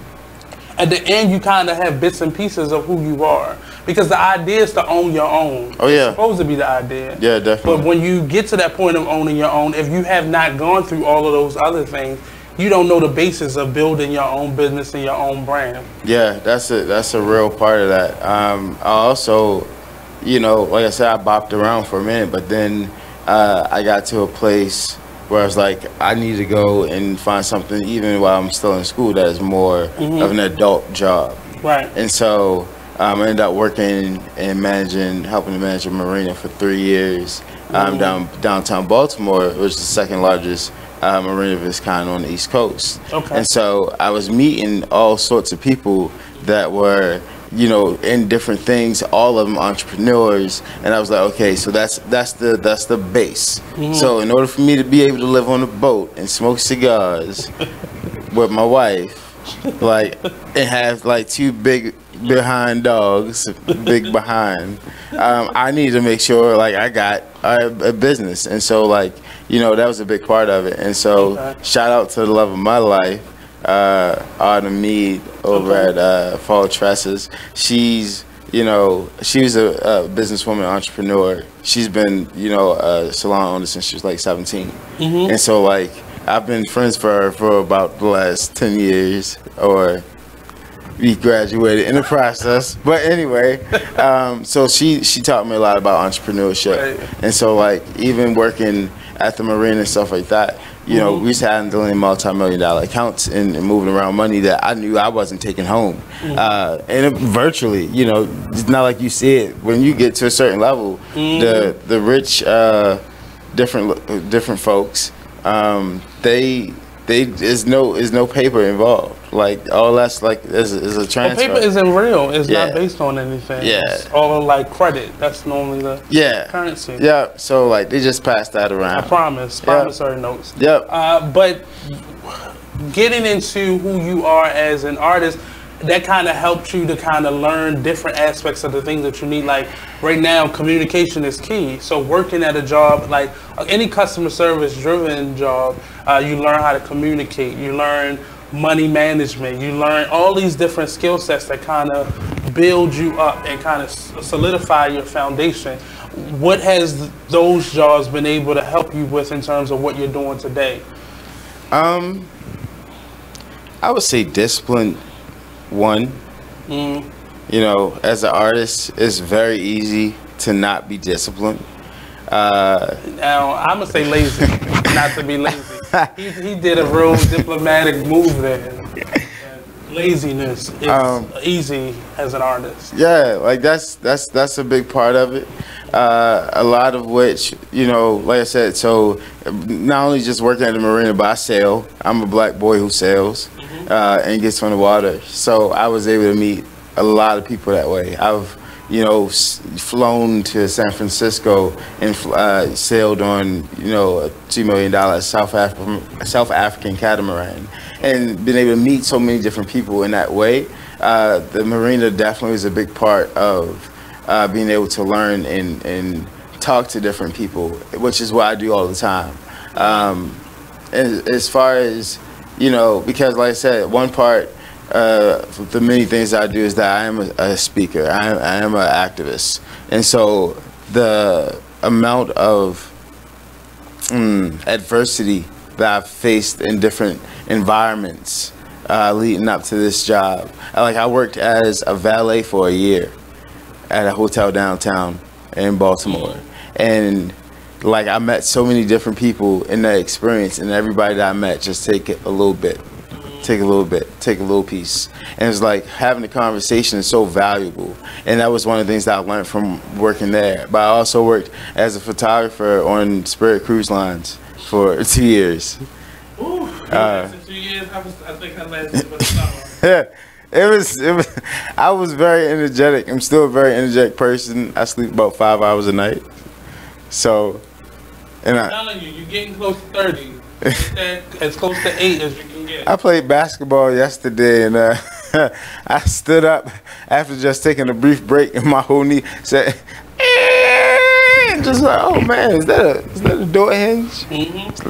at the end, you kind of have bits and pieces of who you are, because the idea is to own your own. It's supposed to be the idea. Yeah, definitely. But when you get to that point of owning your own, if you have not gone through all of those other things, you don't know the basis of building your own business and your own brand. Yeah, that's a real part of that. I also, like I said, I bopped around for a minute, but then I got to a place where I was like, I need to go and find something, even while I'm still in school, that is more of an adult job. Right. And so I ended up working and helping to manage a marina for 3 years downtown Baltimore, which is the second largest marina of its kind on the East Coast. Okay. And so I was meeting all sorts of people that were, in different things, all of them entrepreneurs, and I was like, okay, so that's the base. So in order for me to be able to live on a boat and smoke cigars with my wife, like, and have like 2 big behind dogs, big behind, I need to make sure like I got a business. And so like, that was a big part of it. And so shout out to the love of my life, Autumn Mead over at Fall Tresses. She's a businesswoman, entrepreneur. She's been, a salon owner since she was like 17. And so like, I've been friends for her for about the last 10 years, or we graduated in the process. But anyway, so she taught me a lot about entrepreneurship. Right. And so like, even working at the marina and stuff like that, we was handling multi-million-dollar accounts and moving around money that I knew I wasn't taking home. And virtually, it's not like you see it. When you get to a certain level, the rich, different folks, there's no paper involved. Like all that's like is a transfer. Well, paper isn't real. It's not based on anything. Yeah. It's all like credit. That's normally the currency. Yeah. So like they just pass that around. I promise. Promissory notes. Yep. But getting into who you are as an artist, that kind of helped you to kind of learn different aspects of the things that you need. Like right now, communication is key. So working at a job, like any customer service driven job, you learn how to communicate. You learn money management. You learn all these different skill sets that kind of build you up and kind of solidify your foundation. What has those jobs been able to help you with in terms of what you're doing today? I would say discipline, one. You know, as an artist, it's very easy to not be disciplined. Now, I'm going to say lazy, not to be lazy. He did a real diplomatic move there. Laziness is easy as an artist. Yeah, like that's a big part of it. A lot of which, you know, like I said, so not only just working at the marina, but I sail. I'm a black boy who sails and gets on the water. So I was able to meet a lot of people that way. I've, you know, flown to San Francisco and sailed on, you know, a $2 million South African catamaran, and been able to meet so many different people in that way. The marina definitely is a big part of being able to learn and talk to different people, which is what I do all the time. And as far as, you know, because like I said, one part, the many things I do is that I am a speaker. I am an activist, and so the amount of adversity that I've faced in different environments leading up to this job. I worked as a valet for a year at a hotel downtown in Baltimore, and like I met so many different people in that experience, and everybody that I met just take a little bit. Take a little piece. And it's like having a conversation is so valuable. And that was one of the things that I learned from working there. But I also worked as a photographer on Spirit Cruise Lines for 2 years. Ooh, 2 years? I think I lasted for the summer. Yeah. It was, I was very energetic. I'm still a very energetic person. I sleep about 5 hours a night. So, and I'm telling you, you're getting close to 30. As close to 8 as you can get. I played basketball yesterday, and I stood up after just taking a brief break, and my whole knee said, just like, oh man, is that a door hinge?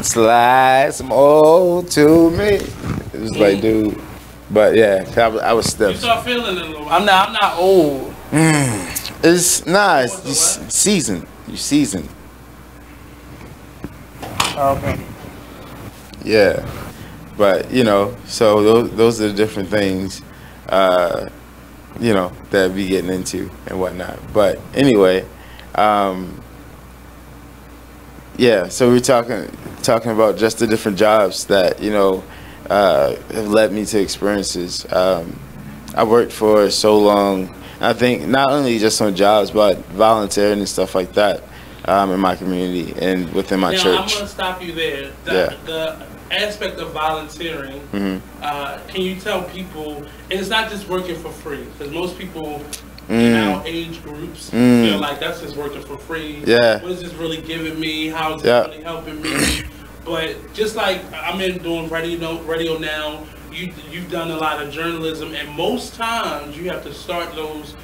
Slide some oil to me. It was like, dude, but yeah, I was stiff. You start feeling it a little. I'm not old. It's seasoned. You seasoned. Okay. Yeah, but you know, so those are the different things, you know, that we getting into and whatnot. But anyway, yeah. So we're talking about just the different jobs that, you know, have led me to experiences. I worked for so long. I think not only just on jobs, but volunteering and stuff like that in my community and within my church. I'm gonna stop you there. The aspect of volunteering, can you tell people, and it's not just working for free, because most people in our age groups feel like that's just working for free. Yeah. What is this really giving me? How is it really helping me? But just like I'm doing radio now, you've done a lot of journalism, and most times you have to start those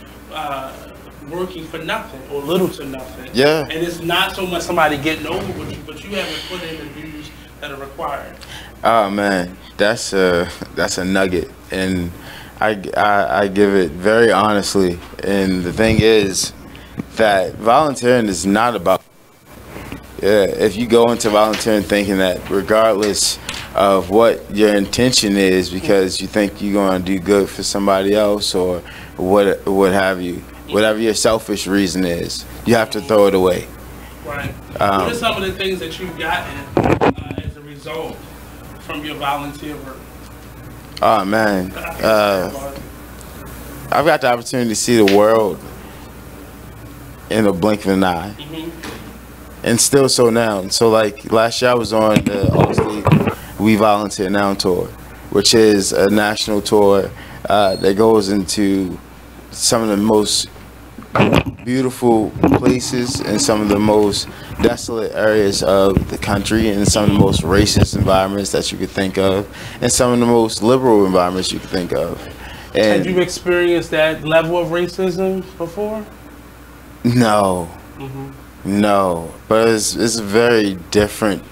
working for nothing or little to nothing. Yeah. And it's not so much somebody getting over with you, but you haven't put in the dues that are required. Oh man, that's a nugget, and I give it very honestly. And the thing is that volunteering is not about. Yeah, if you go into volunteering thinking that regardless of what your intention is, because you think you're going to do good for somebody else or what have you, whatever your selfish reason is, you have to throw it away. Right. What are some of the things that you've gotten as a result from your volunteer work? Oh man, I've got the opportunity to see the world in a blink of an eye. And still so now. So like last year I was on the Allstate We Volunteer Now tour, which is a national tour that goes into some of the most beautiful places and some of the most desolate areas of the country and some of the most racist environments that you could think of and some of the most liberal environments you could think of. And have you experienced that level of racism before? No. No, but it's very different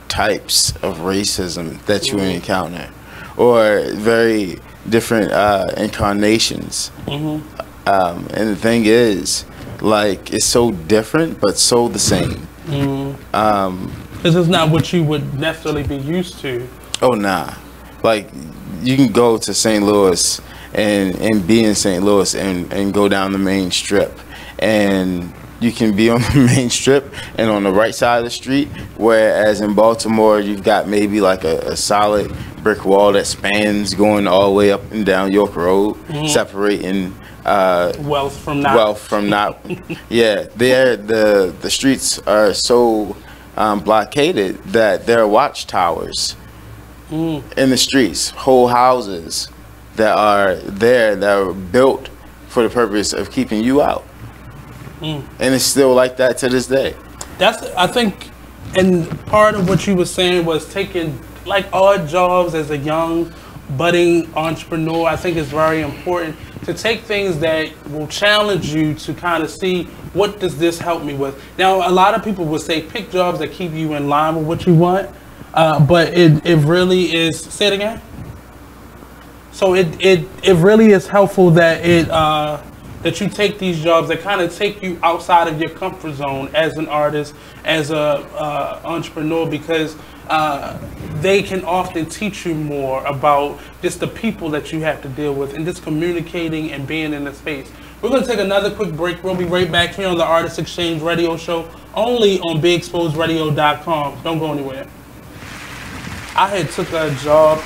types of racism that you encounter. or very different incarnations. And the thing is, like, it's so different but so the same. This is not what you would necessarily be used to. Oh nah, like you can go to St. Louis and be in St. Louis and go down the main strip, and you can be on the main strip and on the right side of the street, whereas in Baltimore you've got maybe like a solid brick wall that spans going all the way up and down York Road, separating wealth from not. Yeah, the streets are so blockaded that there are watchtowers in the streets, whole houses that are there that are built for the purpose of keeping you out. And it's still like that to this day. That's, I think, and part of what you were saying was taking like odd jobs as a young budding entrepreneur. I think it's very important to take things that will challenge you to kind of see, what does this help me with? Now, a lot of people would say pick jobs that keep you in line with what you want, but it really is, say it again? So it really is helpful that that you take these jobs that kind of take you outside of your comfort zone as an artist, as a entrepreneur, because they can often teach you more about just the people that you have to deal with and just communicating and being in the space. We're going to take another quick break. We'll be right back here on the Artist Exchange Radio Show, only on BigExposedRadio.com. Don't go anywhere. I had took a job.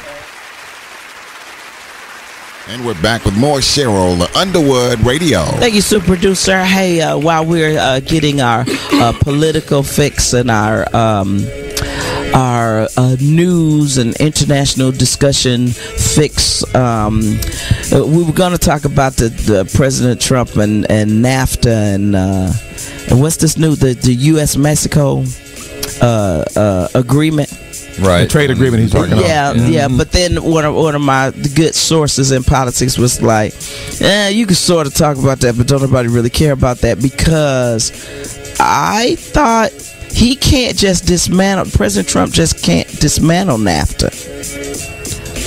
And we're back with more Cheryl Underwood Radio. Thank you, super producer. Hey, while we're getting our political fix and our news and international discussion fix, we were going to talk about the President Trump and NAFTA and what's this new, the U.S.-Mexico agreement. Right, the trade agreement he's working on. Yeah. But then one of my good sources in politics was like, you can sort of talk about that, but don't nobody really care about that, because I thought he can't just dismantle. President Trump just can't dismantle NAFTA.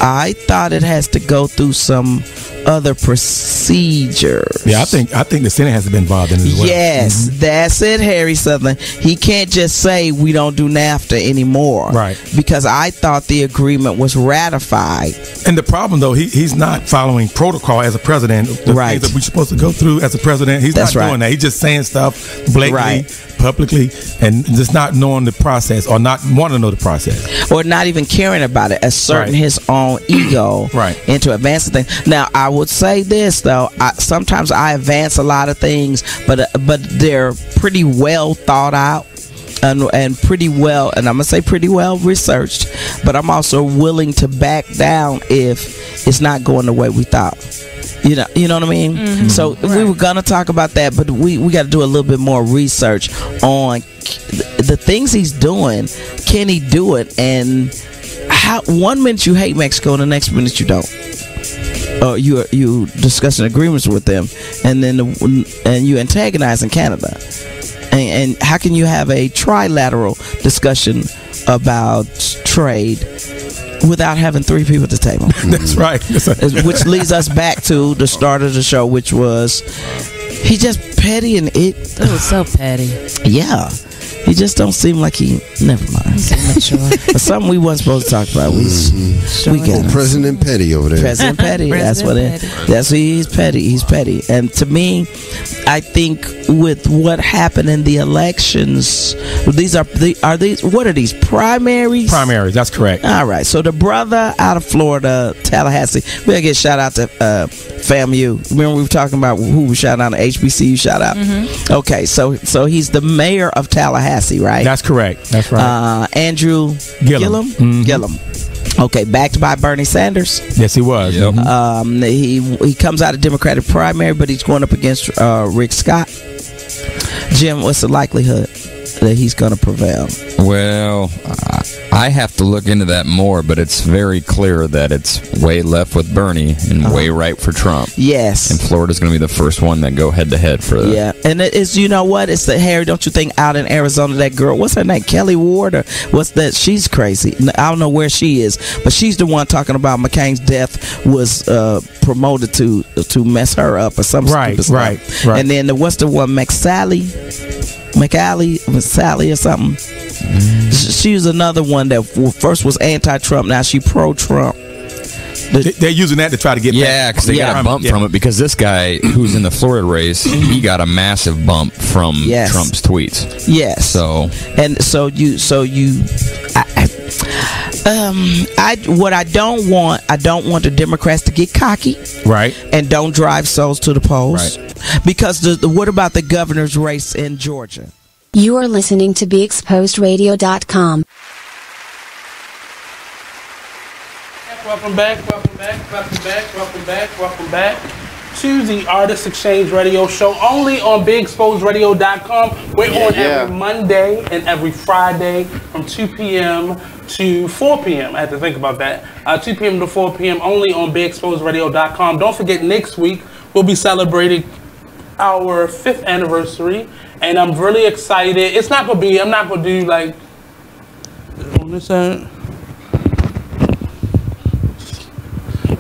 I thought it has to go through some other procedures. Yeah, I think the Senate has to be involved in it as well. Yes, that's it, Harry Sutherland. He can't just say we don't do NAFTA anymore. Right. Because I thought the agreement was ratified. And the problem, though, he's not following protocol as a president. The things that we're supposed to go through as a president, he's not doing that. He's just saying stuff blatantly, publicly, and just not knowing the process or not wanting to know the process. Or not even caring about it, asserting his own ego into advancing things. Now, I would say this, though. Sometimes I advance a lot of things, but they're pretty well thought out and pretty well, and I'm going to say pretty well researched, but I'm also willing to back down if it's not going the way we thought. You know what I mean? So we were going to talk about that, but we got to do a little bit more research on the things he's doing. Can he do it? And how 1 minute you hate Mexico and the next minute you don't. You discussing agreements with them, and then and you antagonizing Canada, and how can you have a trilateral discussion about trade without having three people at the table? That's right. Which leads us back to the start of the show, which was he just petty and it was so petty. Yeah. He just don't seem like he. Never mind. But something we wasn't supposed to talk about. We got President Petty over there. President Petty. That's what it. That's he's petty. He's petty. And to me, I think with what happened in the elections, these are these. What are these primaries? Primaries. That's correct. All right. So the brother out of Florida, Tallahassee. We gotta get a shout out to FAMU. Remember we were talking about who was shouting out? HBCU shout out. Okay. So he's the mayor of Tallahassee. Right? That's correct. That's right. Andrew Gillum. Gillum. Okay, backed by Bernie Sanders. Yes, he was. Yep. He comes out of Democratic primary, but he's going up against Rick Scott. Jim, what's the likelihood? that he's going to prevail? Well, I have to look into that more, but it's very clear that it's way left with Bernie and way right for Trump. Yes. And Florida's going to be the first one that go head to head for that. Yeah, and it is, you know what? It's the Harry. Don't you think out in Arizona, that girl, what's her name? Kelly Ward, or what's that? She's crazy. I don't know where she is, but she's the one talking about McCain's death was promoted to mess her up or some stupid stuff. Right. And then what's the one? McSally or something. She was another one that first was anti-Trump. Now she pro-Trump. They're using that to try to get back. Because they got a bump from it, because this guy who's in the Florida race, he got a massive bump from Trump's tweets. Yes. So what I don't want the Democrats to get cocky, right, and don't drive souls to the polls, right. Because what about the governor's race in Georgia? You are listening to BeExposedRadio.com. Welcome back to the Artist Exchange Radio Show, only on BeExposedRadio.com. We're on every Monday and every Friday from 2 p.m. to 4 p.m. I had to think about that. 2 p.m. to 4 p.m. only on BeExposedRadio.com. Don't forget, next week we'll be celebrating our 5th anniversary, and I'm really excited. I'm not gonna do like on this end.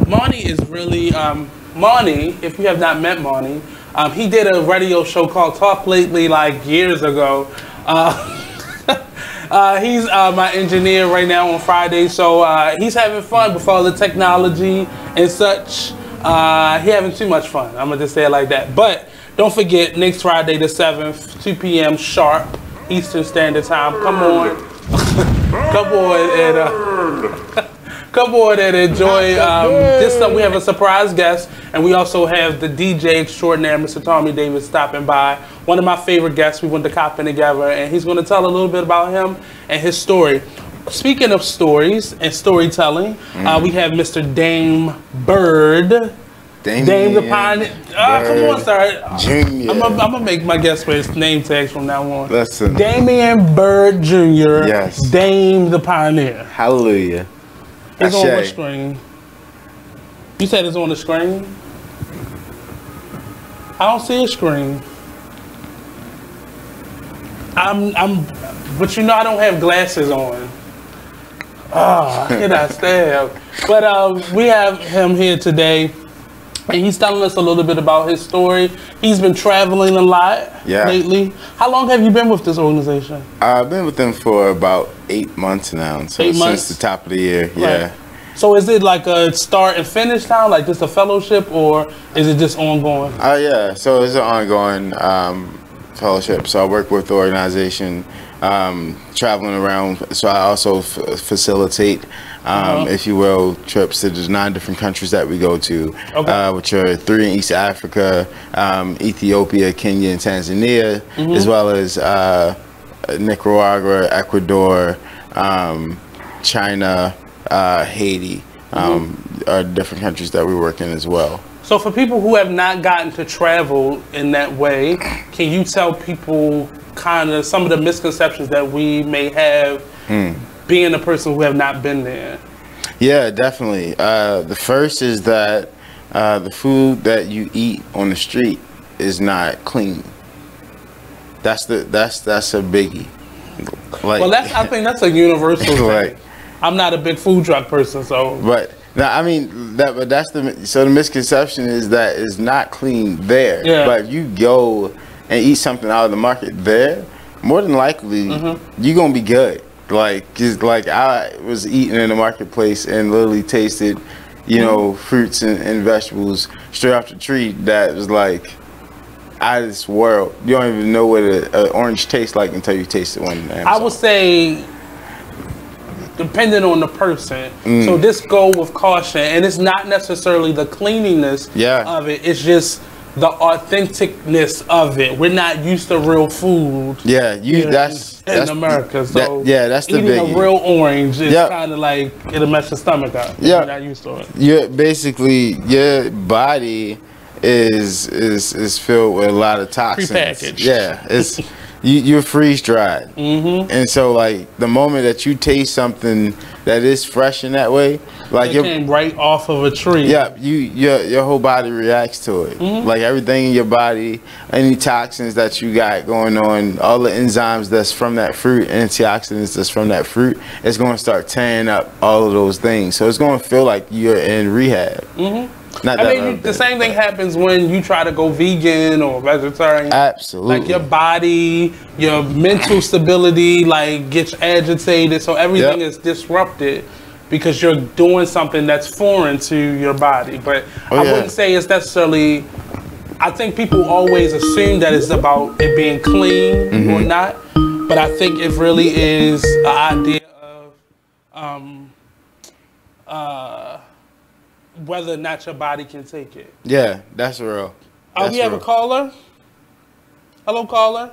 Monty is really, Monty, if you have not met Monty, he did a radio show called Talk Lately like years ago. He's my engineer right now on Friday, so he's having fun with all the technology and such. He having too much fun, I'm gonna just say it like that. But don't forget, next Friday the 7th, 2 p.m. sharp, Eastern Standard Time. Come on. Come on and enjoy this stuff. We have a surprise guest, and we also have the DJ extraordinaire, Mr. Tommy Davis, stopping by. One of my favorite guests. We went to Coppin together, and he's going to tell a little bit about him and his story. Speaking of stories and storytelling, we have Mr. Dame Bird. Dame the Pioneer. Come on, sir. Junior. I'm gonna make my guest wear his name tags from now on. Listen. Damian Bird Jr. Yes. Dame the Pioneer. Hallelujah. It's on the screen. You said it's on the screen? I don't see a screen. But you know I don't have glasses on. I cannot stab. But we have him here today, and he's telling us a little bit about his story. He's been traveling a lot lately. How long have you been with this organization? I've been with them for about 8 months now. So 8 months? since the top of the year, Right. So is it like a start and finish time, like just a fellowship, or is it just ongoing? Yeah, so it's an ongoing fellowship. So I work with the organization, traveling around. So I also facilitate, if you will, trips to the 9 different countries that we go to, which are 3 in East Africa, Ethiopia, Kenya, and Tanzania, as well as Nicaragua, Ecuador, China, Haiti, are different countries that we work in as well. So for people who have not gotten to travel in that way, can you tell people kind of some of the misconceptions that we may have being a person who have not been there? Yeah, definitely. The first is that the food that you eat on the street is not clean. That's a biggie. Like, well, I think that's a universal thing. I'm not a big food truck person, so. But now, I mean, that's the misconception is that it's not clean there. Yeah. But if you go and eat something out of the market there, more than likely you're gonna be good. Like I was eating in the marketplace and literally tasted, fruits and vegetables straight off the tree that was like out of this world. You don't even know what an orange tastes like until you taste it one day. I would say, depending on the person, so this go with caution, and it's not necessarily the cleanliness of it, it's just the authenticness of it. We're not used to real food. That's in America. So that's the eating biggie. a real orange is kind of like it'll mess your stomach up. You're not used to it. Basically your body is filled with a lot of toxins. Prepackaged. Yeah, you're freeze dried. And so like the moment that you taste something that is fresh in that way, like it came right off of a tree. Yeah, your whole body reacts to it. Like everything in your body, any toxins that you got going on, all the enzymes that's from that fruit, antioxidants that's from that fruit, it's going to start tearing up all of those things. So it's going to feel like you're in rehab. The same thing happens when you try to go vegan or vegetarian. Absolutely. Like your body, your mental stability, like gets agitated. So everything is disrupted because you're doing something that's foreign to your body. But I wouldn't say it's necessarily. I think people always assume that it's about it being clean or not. But I think it really is an idea of whether or not your body can take it. Yeah, that's real. We have a caller. Hello, caller.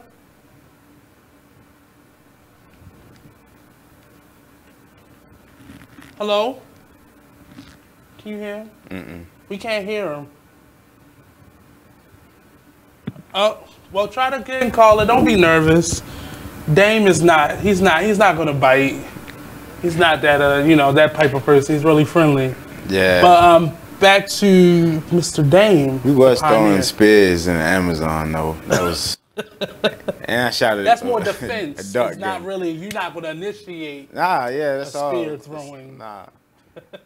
Hello. Can you hear him? We can't hear him. Oh, well, try to again, caller. Don't be nervous. Dame is not. He's not gonna bite. He's not that that type of person. He's really friendly. Yeah. But back to Mr. Dame. We was throwing spears in Amazon though. That was and I shot it. That's more defense. A duck it's not really you're not gonna initiate that's a all. Spear throwing.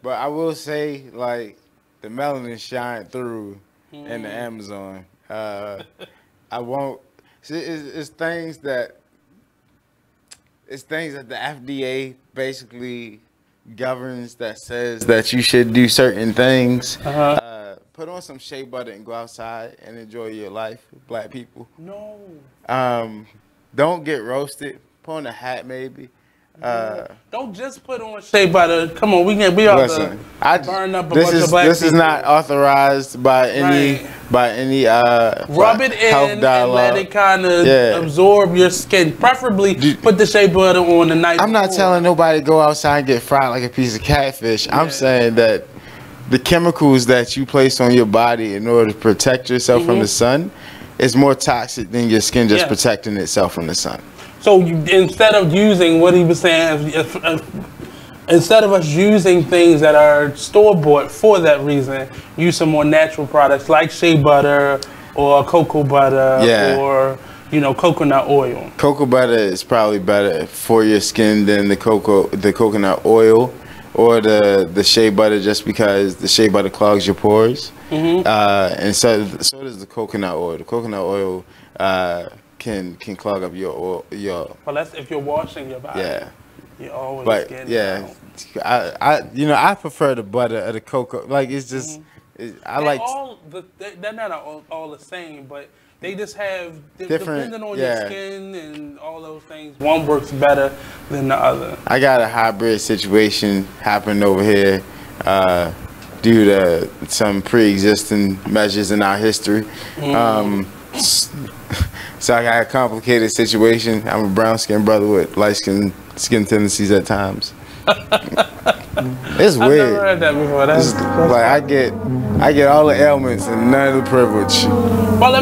But I will say like the melanin shined through in the Amazon. I won't see it's things that the FDA basically governs that says that you should do certain things. Put on some shea butter and go outside and enjoy your life, black people. No. Don't get roasted. Put on a hat maybe. Don't just put on shea butter. Come on, we ought to burn up a bunch of black people. This is not authorized by any rub it in and let it kind of absorb your skin. Preferably put the shea butter on the night I'm not telling nobody to go outside and get fried like a piece of catfish. I'm saying that the chemicals that you place on your body in order to protect yourself from the sun is more toxic than your skin just protecting itself from the sun. So instead of using what he was saying, instead of us using things that are store-bought for that reason, use some more natural products like shea butter or cocoa butter or coconut oil. Cocoa butter is probably better for your skin than the coconut oil or the shea butter, just because the shea butter clogs your pores. And so does the coconut oil. The coconut oil can clog up your oil. Well, that's if you're washing your body. Yeah. You're always getting out. I prefer the butter or the cocoa. Like it's just they're not all the same, but they just have different, depending on your skin and all those things. One works better than the other. I got a hybrid situation happened over here due to some pre-existing measures in our history. So I got a complicated situation. I'm a brown-skinned brother with light-skinned skin tendencies at times. It's weird. I've never heard that before. That's like I get all the ailments and none of the privilege. Well,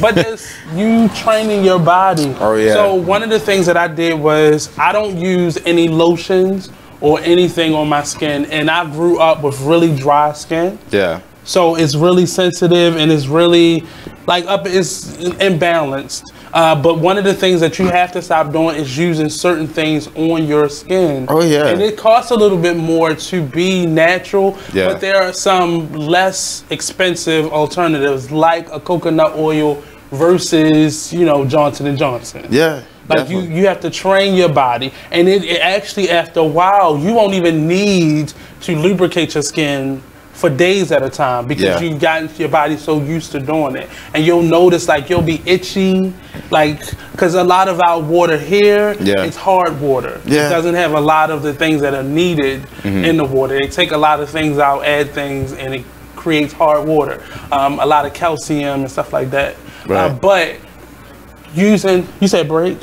but it's you training your body. Oh yeah. So one of the things that I did was I don't use any lotions or anything on my skin, and I grew up with really dry skin. Yeah. So it's really sensitive and it's really it's imbalanced. But one of the things that you have to stop doing is using certain things on your skin. Oh yeah. And it costs a little bit more to be natural, yeah. But there are some less expensive alternatives like a coconut oil versus, Johnson & Johnson. Yeah. Like you have to train your body, and it actually after a while you won't even need to lubricate your skin for days at a time because you've gotten your body so used to doing it. And you'll notice you'll be itchy, because a lot of our water here, it's hard water. Yeah. It doesn't have a lot of the things that are needed in the water. They take a lot of things out, add things, and it creates hard water. A lot of calcium and stuff like that. Right. But you said break?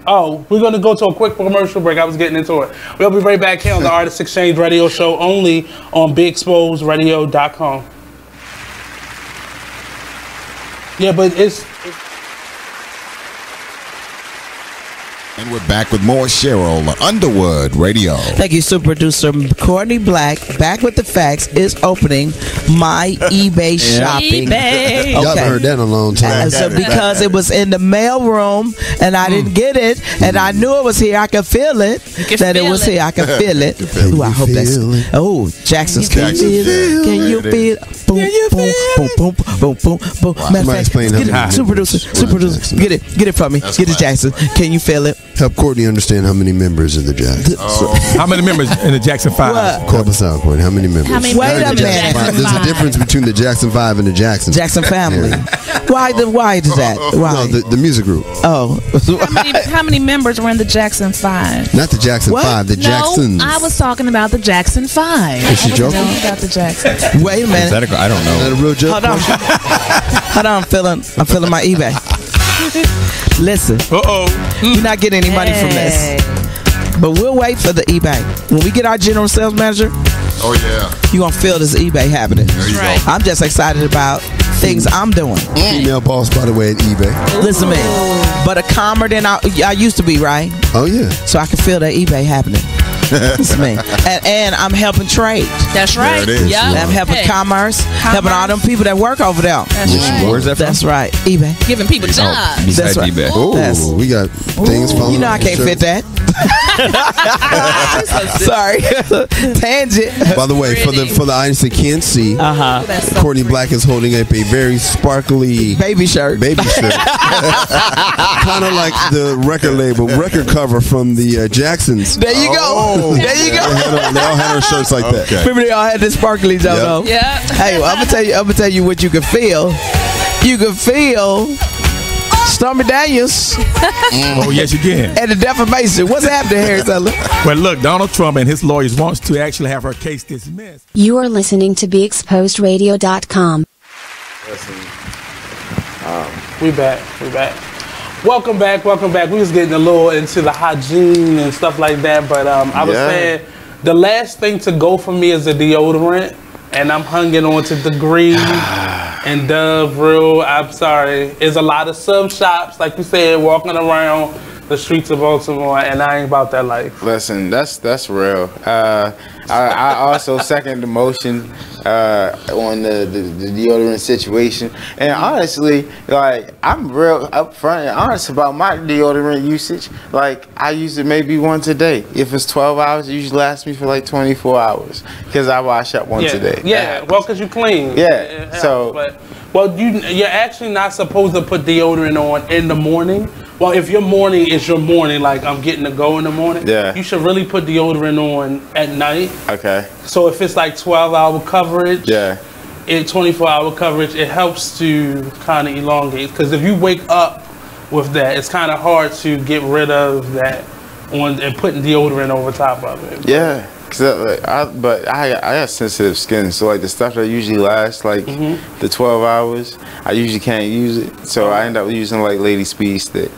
Oh, we're going to go to a quick commercial break. I was getting into it. We'll be right back here on the Artist Exchange Radio Show, only on BeExposedRadio.com. Yeah, but And we're back with more Cheryl on Underwood Radio. Thank you, super producer Courtney Black. Back with the facts is opening my eBay shopping. eBay. Y'all haven't heard that in a long time. So because it was in the mail room and I didn't get it, and I knew it was here. I could feel it. That it was here. I could feel it. Ooh, I hope that's. Oh, Jackson's. Can you feel it? Boom, boom, boom, boom, boom, boom. Matter of fact, super producer, get it for me. Get it, Jackson. Can you feel it? Help Courtney understand how many members in the Jackson. How many members in the Jackson 5? Help us out, Courtney. How many members? Wait a minute. There's a difference between the Jackson 5 and the Jackson family. Why is that? Why? No, the music group. Oh. How many members were in the Jackson 5? Not the Jackson 5, the Jacksons. No, I was talking about the Jackson 5. Is she joking? About the Jacksons. Wait a minute. I don't know. Is that a real joke? Hold on. Hold on, I'm feeling my eBay. Listen. You're not getting any money from this. But we'll wait for the eBay. When we get our general sales manager, you're going to feel this eBay happening. There you go. I'm just excited about things I'm doing. Female boss, by the way, at eBay. Listen to me. But a calmer than I used to be, right? Oh, yeah. So I can feel that eBay happening. Listen to me. And I'm helping trade. That's right. Yeah. I'm helping commerce, helping all them people that work over there. That's right. Where's that from? That's right. eBay. Giving people jobs. That's right. eBay. Oh, we got things falling. You know I can't fit that. Sorry. Tangent. By the way, for the audience that can't see, Courtney Black is holding up a very sparkly baby shirt. Kind of like the record cover from the Jacksons. There you go. There you go. They all had their shirts like that. Remember they all had the sparkly though. Yeah. Hey, I'm gonna tell you what you can feel. You can feel Stormy Daniels. Oh, yes, you can. And the defamation. What's happening, Harry Sutherland? Well, look, Donald Trump and his lawyers wants to actually have her case dismissed. You are listening to BeExposedRadio.com. We back. Welcome back. We was getting a little into the hygiene and stuff like that, but I was saying the last thing to go for me is a deodorant, and I'm hanging on to Degree and Dove Real. I'm sorry. There's a lot of sub shops, like you said, walking around the streets of Baltimore, and I ain't about that life. Listen, that's real. I also second the motion on the deodorant situation. And honestly, like, I'm real upfront and honest about my deodorant usage. Like, I use it maybe once a day. If it's 12 hours, it usually lasts me for like 24 hours because I wash up once a day. Yeah, well, because you clean. Yeah, so... you're actually not supposed to put deodorant on in the morning. Well, if your morning is your morning, like I'm getting to go in the morning, you should really put deodorant on at night. Okay. So if it's like 12-hour coverage, 24-hour coverage, it helps to kind of elongate. Because if you wake up with that, it's kind of hard to get rid of that and putting deodorant over top of it. Yeah. But I have sensitive skin, so like the stuff that usually lasts like the 12 hours, I usually can't use it. So I end up using like Lady Speed Stick.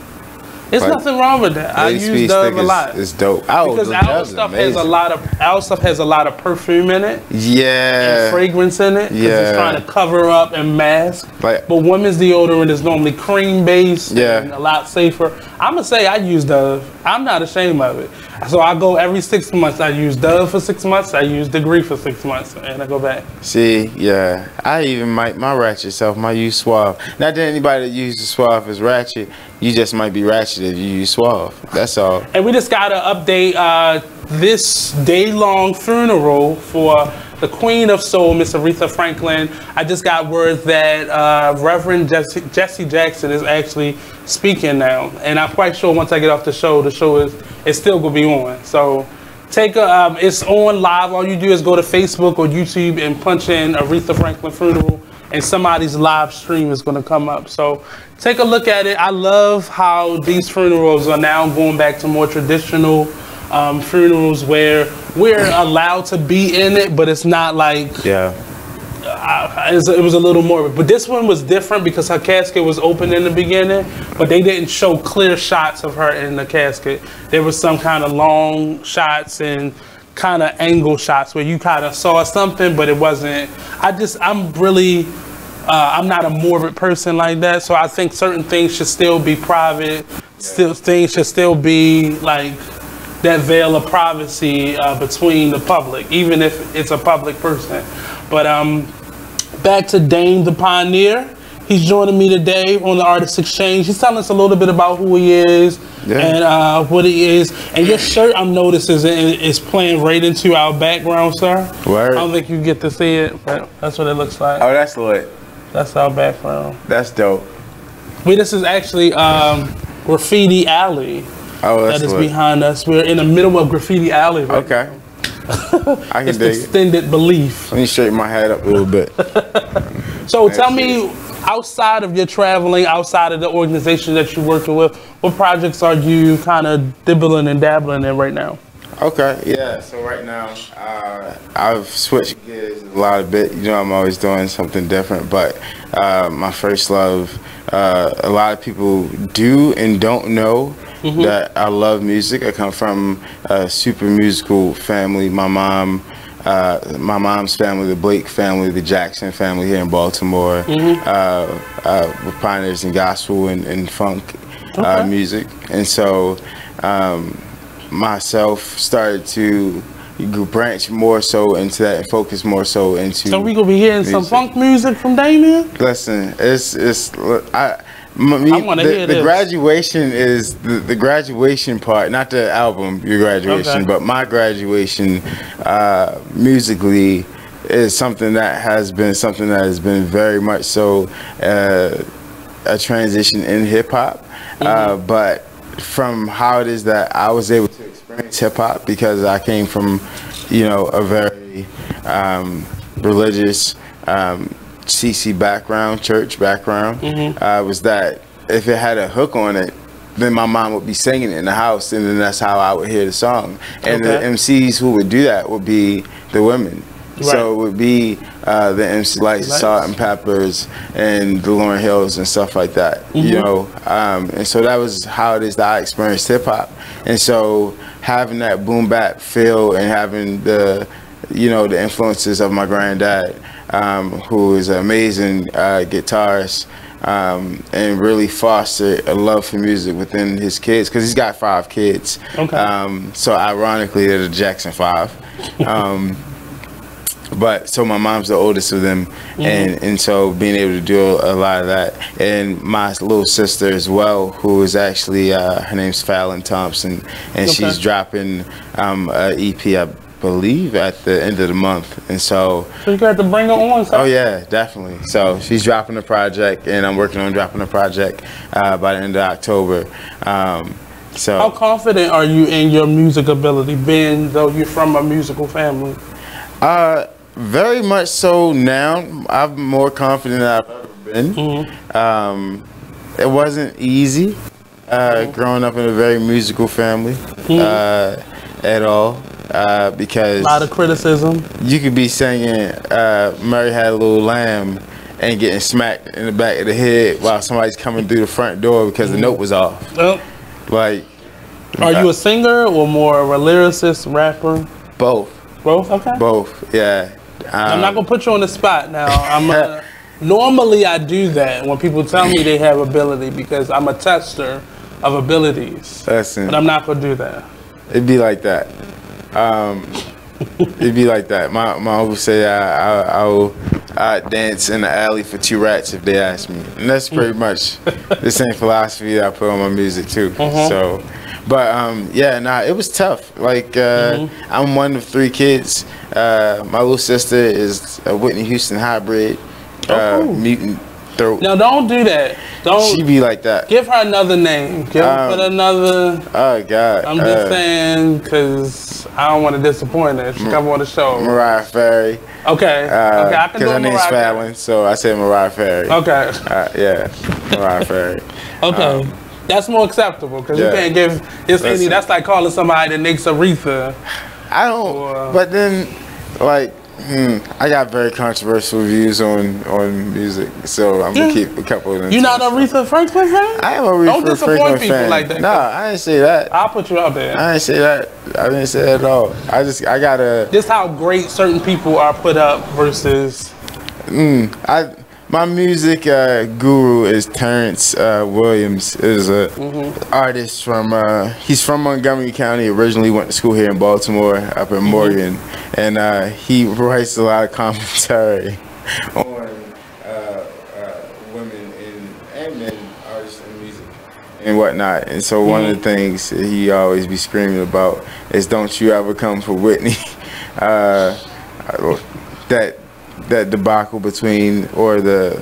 There's nothing wrong with that. I use Dove a lot. It's dope. Because our stuff has a lot of perfume in it. Yeah. And fragrance in it. Because it's trying to cover up and mask. Like, but women's deodorant is normally cream based. Yeah. And a lot safer. I'm gonna say I use Dove. I'm not ashamed of it. So I go every 6 months. I use Dove for 6 months. I use Degree for 6 months, and I go back. See, yeah, I even my ratchet self might use Suave. Not that anybody that uses Suave is ratchet. You just might be ratchet if you use Suave. That's all. And we just gotta update this day-long funeral for the Queen of Soul, Miss Aretha Franklin. I just got word that Reverend Jesse Jackson is actually speaking now, and I'm quite sure once I get off the show is still gonna be on. So it's on live. All you do is go to Facebook or YouTube and punch in Aretha Franklin funeral, and somebody's live stream is gonna come up. So take a look at it. I love how these funerals are now going back to more traditional funerals where we're allowed to be in it, but it's not like it was a little more. But this one was different because her casket was open in the beginning, but they didn't show clear shots of her in the casket. There was some kind of long shots and kind of angle shots where you kind of saw something, but it wasn't. I'm not a morbid person like that, so I think certain things should still be private still things should still be like that veil of privacy between the public, even if it's a public person. But back to Dame the Pioneer. He's joining me today on the Artist Exchange. He's telling us a little bit about who he is and what he is. And your shirt, I'm noticing, is playing right into our background, sir. Word. I don't think you get to see it, but that's what it looks like. Oh, that's lit. That's our background. That's dope. This is actually Graffiti Alley. Oh, that's that is lit. behind us. We're in the middle of Graffiti Alley right Okay. now. I can It's dig it. extended belief. Let me straighten my head up a little bit. So tell me, outside of your traveling, outside of the organization that you're working with, what projects are you kind of dibbling and dabbling in right now? Okay, yeah. So right now, I've switched gears a lot bit. You know, I'm always doing something different. But my first love, a lot of people do and don't know that I love music. I come from a super musical family. My mom's family, the Blake family, the Jackson family here in Baltimore, were pioneers in gospel and funk music. And so myself started to branch more so into that and focus more so into. So we gonna be hearing some funk music from Damien? Listen, I want to hear the this. graduation is the graduation part, not the album, your graduation, but my graduation musically is something that has been very much so a transition in hip hop, but from how it is that I was able to experience hip hop because I came from, you know, a very religious CC background, church background, was that if it had a hook on it, then my mom would be singing it in the house, and then that's how I would hear the song. And the MCs who would do that would be the women. Right. So it would be the MC like Salt and Peppers and the Lauryn Hills and stuff like that, you know. And so that was how it is that I experienced hip hop. And so having that boom bap feel and having the, you know, the influences of my granddad, who is an amazing guitarist, and really fostered a love for music within his kids, because he's got 5 kids. So ironically, they're the Jackson 5. But so my mom's the oldest of them, and so being able to do a lot of that, and my little sister as well, who is actually her name's Fallon Thompson, and she's dropping an EP, I believe, at the end of the month, and so you got to bring her on. Oh yeah, definitely. So she's dropping a project, and I'm working on dropping a project by the end of October. So how confident are you in your music ability, being though you're from a musical family? Very much so now. I'm more confident than I've ever been. It wasn't easy growing up in a very musical family at all, because a lot of criticism. You could be singing Mary Had a Little Lamb and getting smacked in the back of the head while somebody's coming through the front door because the note was off. Like, are you a singer or more of a lyricist, rapper? Both. Both? Okay. Both, yeah. I'm not gonna put you on the spot now. Normally I do that when people tell me they have ability, because I'm a tester of abilities. Listen, but I'm not gonna do that. It'd be like that. It'd be like that. My uncle say I'd dance in the alley for 2 rats if they asked me, and that's pretty much the same philosophy that I put on my music too. So. But yeah, it was tough. Like I'm one of 3 kids. My little sister is a Whitney Houston hybrid, mutant throat. Now don't do that. Don't. She be like that. Give her another name. Give her another. Oh God. I'm just saying, because I don't want to disappoint her. She come on the show. Mariah Ferry. Okay. Okay, I can do her name's Mariah Fallon, so I said Mariah Ferry. Okay. Yeah, Mariah Ferry. Okay. That's more acceptable, because you can't give any. That's like calling somebody the next Aretha. I don't. But then, like, I got very controversial views on music, so I'm gonna keep a couple of them. You're not an Aretha Franklin fan? I am a Aretha Don't disappoint Franklin people fan. like that. No, I didn't say that. I'll put you out there. I didn't say that. I didn't say that at all. I gotta. Just how great certain people are put up versus. My music guru is Terrence Williams. Is a artist from he's from Montgomery County. Originally went to school here in Baltimore, up in Morgan, and he writes a lot of commentary on women and men artists in music and whatnot. And so one of the things that he always be screaming about is, "Don't you ever come for Whitney." That debacle between, or the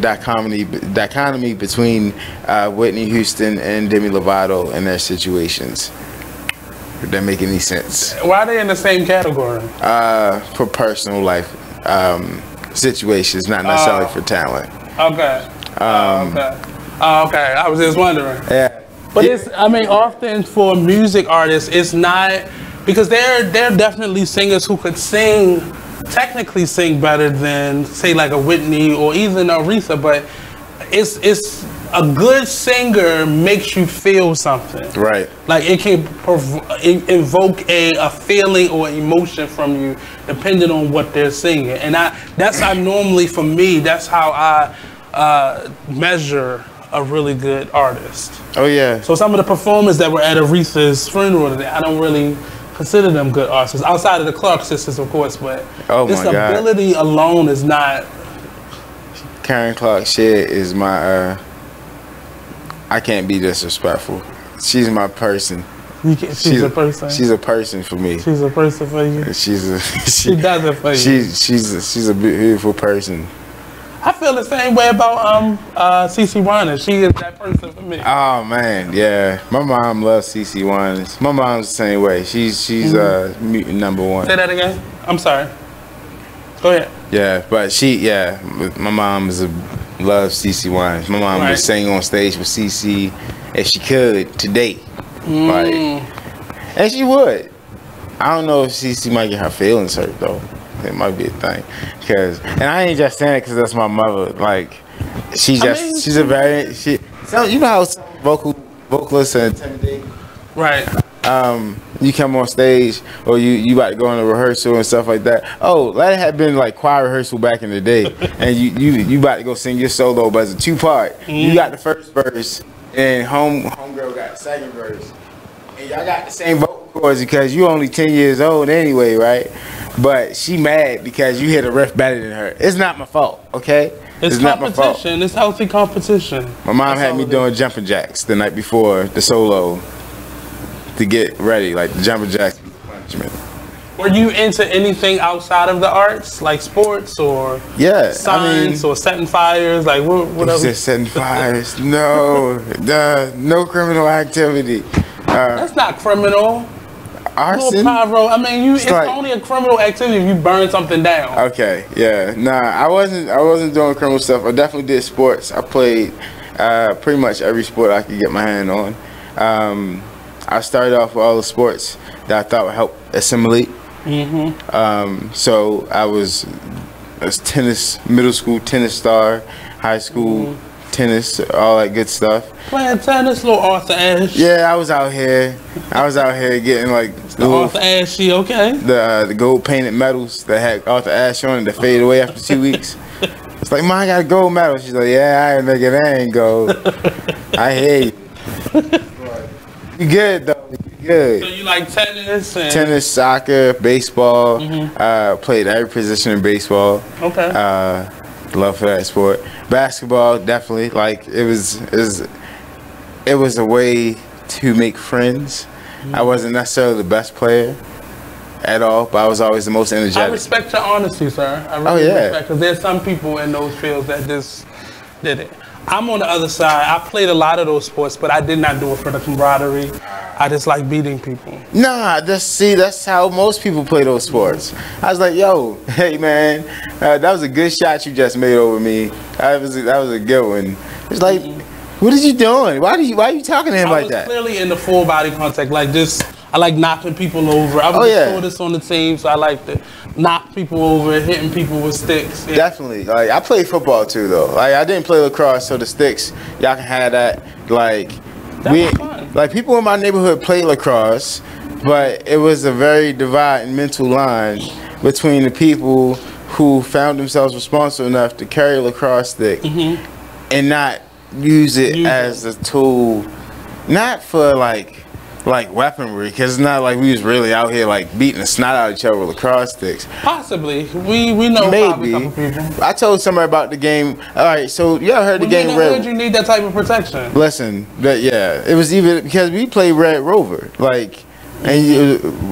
dichotomy between Whitney Houston and Demi Lovato and their situations. If that make any sense? Why are they in the same category? For personal life situations, not necessarily for talent. Okay. Okay. I was just wondering. Yeah. But it's, I mean, often for music artists, it's not, because they're definitely singers who could technically sing better than, say, like a Whitney or even Aretha, but it's a good singer makes you feel something. Right. Like it can invoke a feeling or emotion from you depending on what they're singing. And that's how normally, for me, that's how I measure a really good artist. Oh yeah. So some of the performers that were at Aretha's funeral today, I don't really consider them good artists, outside of the Clark sisters, of course, but this ability alone is not. Karen Clark Sheard is my, I can't be disrespectful. She's my person. She's a person? She's a person for me. She's a person for you? She does it for you. She's a beautiful person. I feel the same way about CeCe Winans. She is that person for me. Oh man, yeah. My mom loves CeCe Winans. My mom's the same way. She's mutant #1. Say that again. I'm sorry. Go ahead. Yeah, but my mom loves CeCe Winans. My mom would sing on stage with CeCe if she could today. Like, and she would. I don't know if CeCe might get her feelings hurt though. It might be a thing, and I ain't just saying it because that's my mother. Like, she's a very So you know how some vocalists are intimidating, right? You come on stage, or you about to go on a rehearsal and stuff like that. Oh, that had been like choir rehearsal back in the day, and you about to go sing your solo, but it's a 2-part. You got the first verse, and homegirl got the second verse, and y'all got the same vocal cords because you only 10 years old anyway, right? But she mad because you hit a riff better than her. It's not my fault, okay? It's not my fault. It's healthy competition. My mom had me doing jumping jacks the night before the solo to get ready, like the jumping jacks punishment. Were you into anything outside of the arts, like sports or science or setting fires? Like what else? Just setting fires? No, no criminal activity. That's not criminal. Arson? Pyro. I mean, it's only a criminal activity if you burn something down. Okay, yeah. Nah, I wasn't doing criminal stuff. I definitely did sports. I played pretty much every sport I could get my hand on. I started off with all the sports that I thought would help assimilate. So I was tennis, middle school tennis star, high school tennis, all that good stuff. Playing tennis, little Arthur Ashe. Yeah, I was out here getting like the Arthur Ashe, okay? The gold painted medals that had Arthur Ashe on it that faded away after 2 weeks. It's like, Mom, I got a gold medal. She's like, yeah, I nigga, that ain't gold. I hate you. You good though. You good. So you like tennis? Tennis, soccer, baseball. Played every position in baseball. Okay. Love for that sport. Basketball, definitely. Like it was a way to make friends. I wasn't necessarily the best player at all, but I was always the most energetic. I respect your honesty, sir. I really respect, because there's some people in those fields that just did it. I'm on the other side. I played a lot of those sports, but I did not do it for the camaraderie. I just like beating people. Nah, that's how most people play those sports. I was like, yo, hey man, that was a good shot you just made over me. That was a good one. It's like, what are you doing? Why are you talking to him like that? I was clearly in the full body contact, like this. I like knocking people over. I was the shortest on the team, so I like to knock people over, hitting people with sticks. Yeah. Definitely. Like I played football too, though. Like I didn't play lacrosse, so the sticks, y'all can have that. Like people in my neighborhood played lacrosse, but it was a very dividing mental line between the people who found themselves responsible enough to carry a lacrosse stick and not use it as a tool, not for like weaponry, because it's not like we was really out here like beating the snot out of each other with lacrosse sticks. Possibly. We know maybe. a couple people. I told somebody about the game. All right, so y'all heard the game Red. You need that type of protection. Listen, it was even because we played Red Rover, like,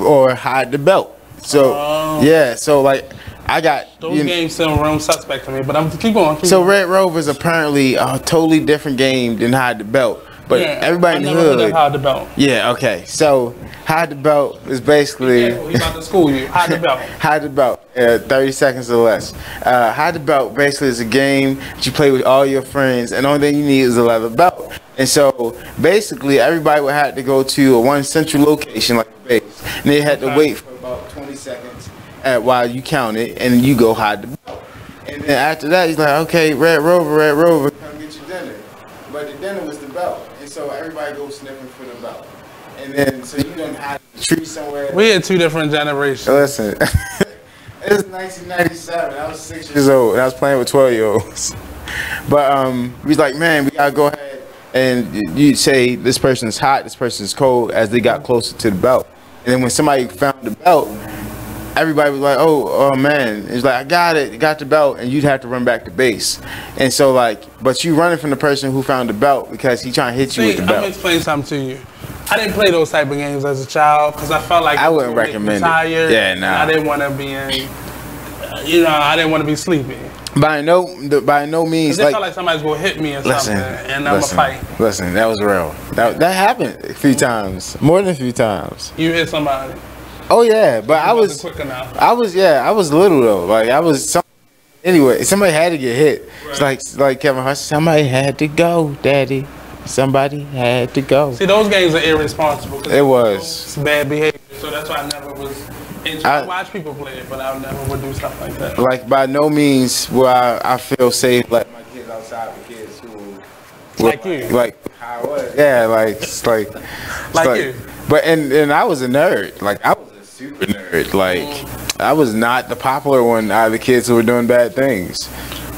or hide the belt. So yeah, so like I got those games still room suspect to me, but I'm keep going. So Red Rover is apparently a totally different game than hide the belt. But everybody in the hood. Hide the belt. Yeah, okay. So hide the belt is basically. He's about to school you. Hide the belt. Hide the belt. 30 seconds or less. Hide the belt basically is a game that you play with all your friends, and the only thing you need is a leather belt. And so basically, everybody would have to go to one central location like a base, and they had to wait for about 20 seconds while you count it, and you go hide the belt. And then after that, he's like, okay, Red Rover, come get your dinner. But the dinner was the belt. And so everybody goes sniffing for the belt. And then, so you done hide the tree somewhere. We had two different generations. Listen, it was 1997. I was 6 years old, and I was playing with 12-year-olds. But we was like, man, we got to go ahead. And you say this person's hot, this person's cold, as they got closer to the belt. And then when somebody found the belt, everybody was like, oh man. It's like, I got it, got the belt, and you'd have to run back to base. And so like, but you running from the person who found the belt because he trying to hit you with the belt. I'm gonna explain something to you. I didn't play those type of games as a child because I felt like I wouldn't recommend it. Yeah, no. I didn't want to be in, I didn't want to be sleepy. By no means. It felt like somebody's gonna hit me or something, and I'm gonna fight. Listen, that was real. That happened a few times, more than a few times. You hit somebody. Oh yeah, but I was little though. Like anyway, somebody had to get hit. Right. It's like Kevin Hart, somebody had to go, Daddy. Somebody had to go. See, those games are irresponsible. It was. It's bad behavior, so that's why I never was. I watch people play it, but I never would do stuff like that. Like by no means will I feel safe letting my kids outside with kids who like you. Like how I was. Yeah, like you. But and I was a nerd. Like I was a super nerd. Like I was not the popular one out of the kids who were doing bad things.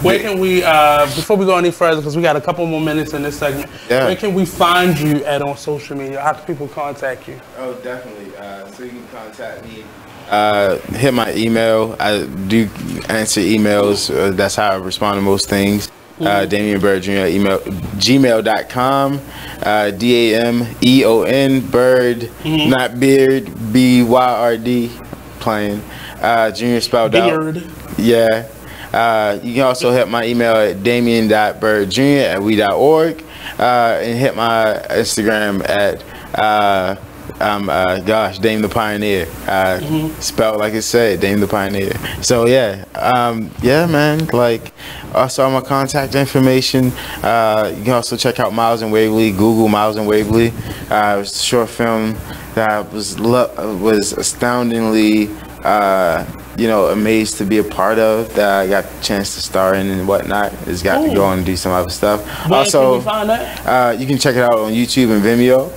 Where can we, before we go any further, because we got a couple more minutes in this segment, where can we find you on social media? How can people contact you? Oh, definitely. So you can contact me. Hit my email. I do answer emails. That's how I respond to most things. Damian Byrd Jr. email gmail.com. DAMEON Bird, not Beard, BYRD, playing. Junior spelled out. Yeah. You can also hit my email at damien.birdjr@we.org, and hit my Instagram at Dame the Pioneer, spelled like it said, Dame the Pioneer. So yeah, man. Like, also all my contact information. You can also check out Miles and Waverly. Google Miles and Waverly. It was a short film that was astoundingly, amazed to be a part of, that I got the chance to star in and whatnot. It's got to go on and do some other stuff. Where also, can we find that? You can check it out on YouTube and Vimeo.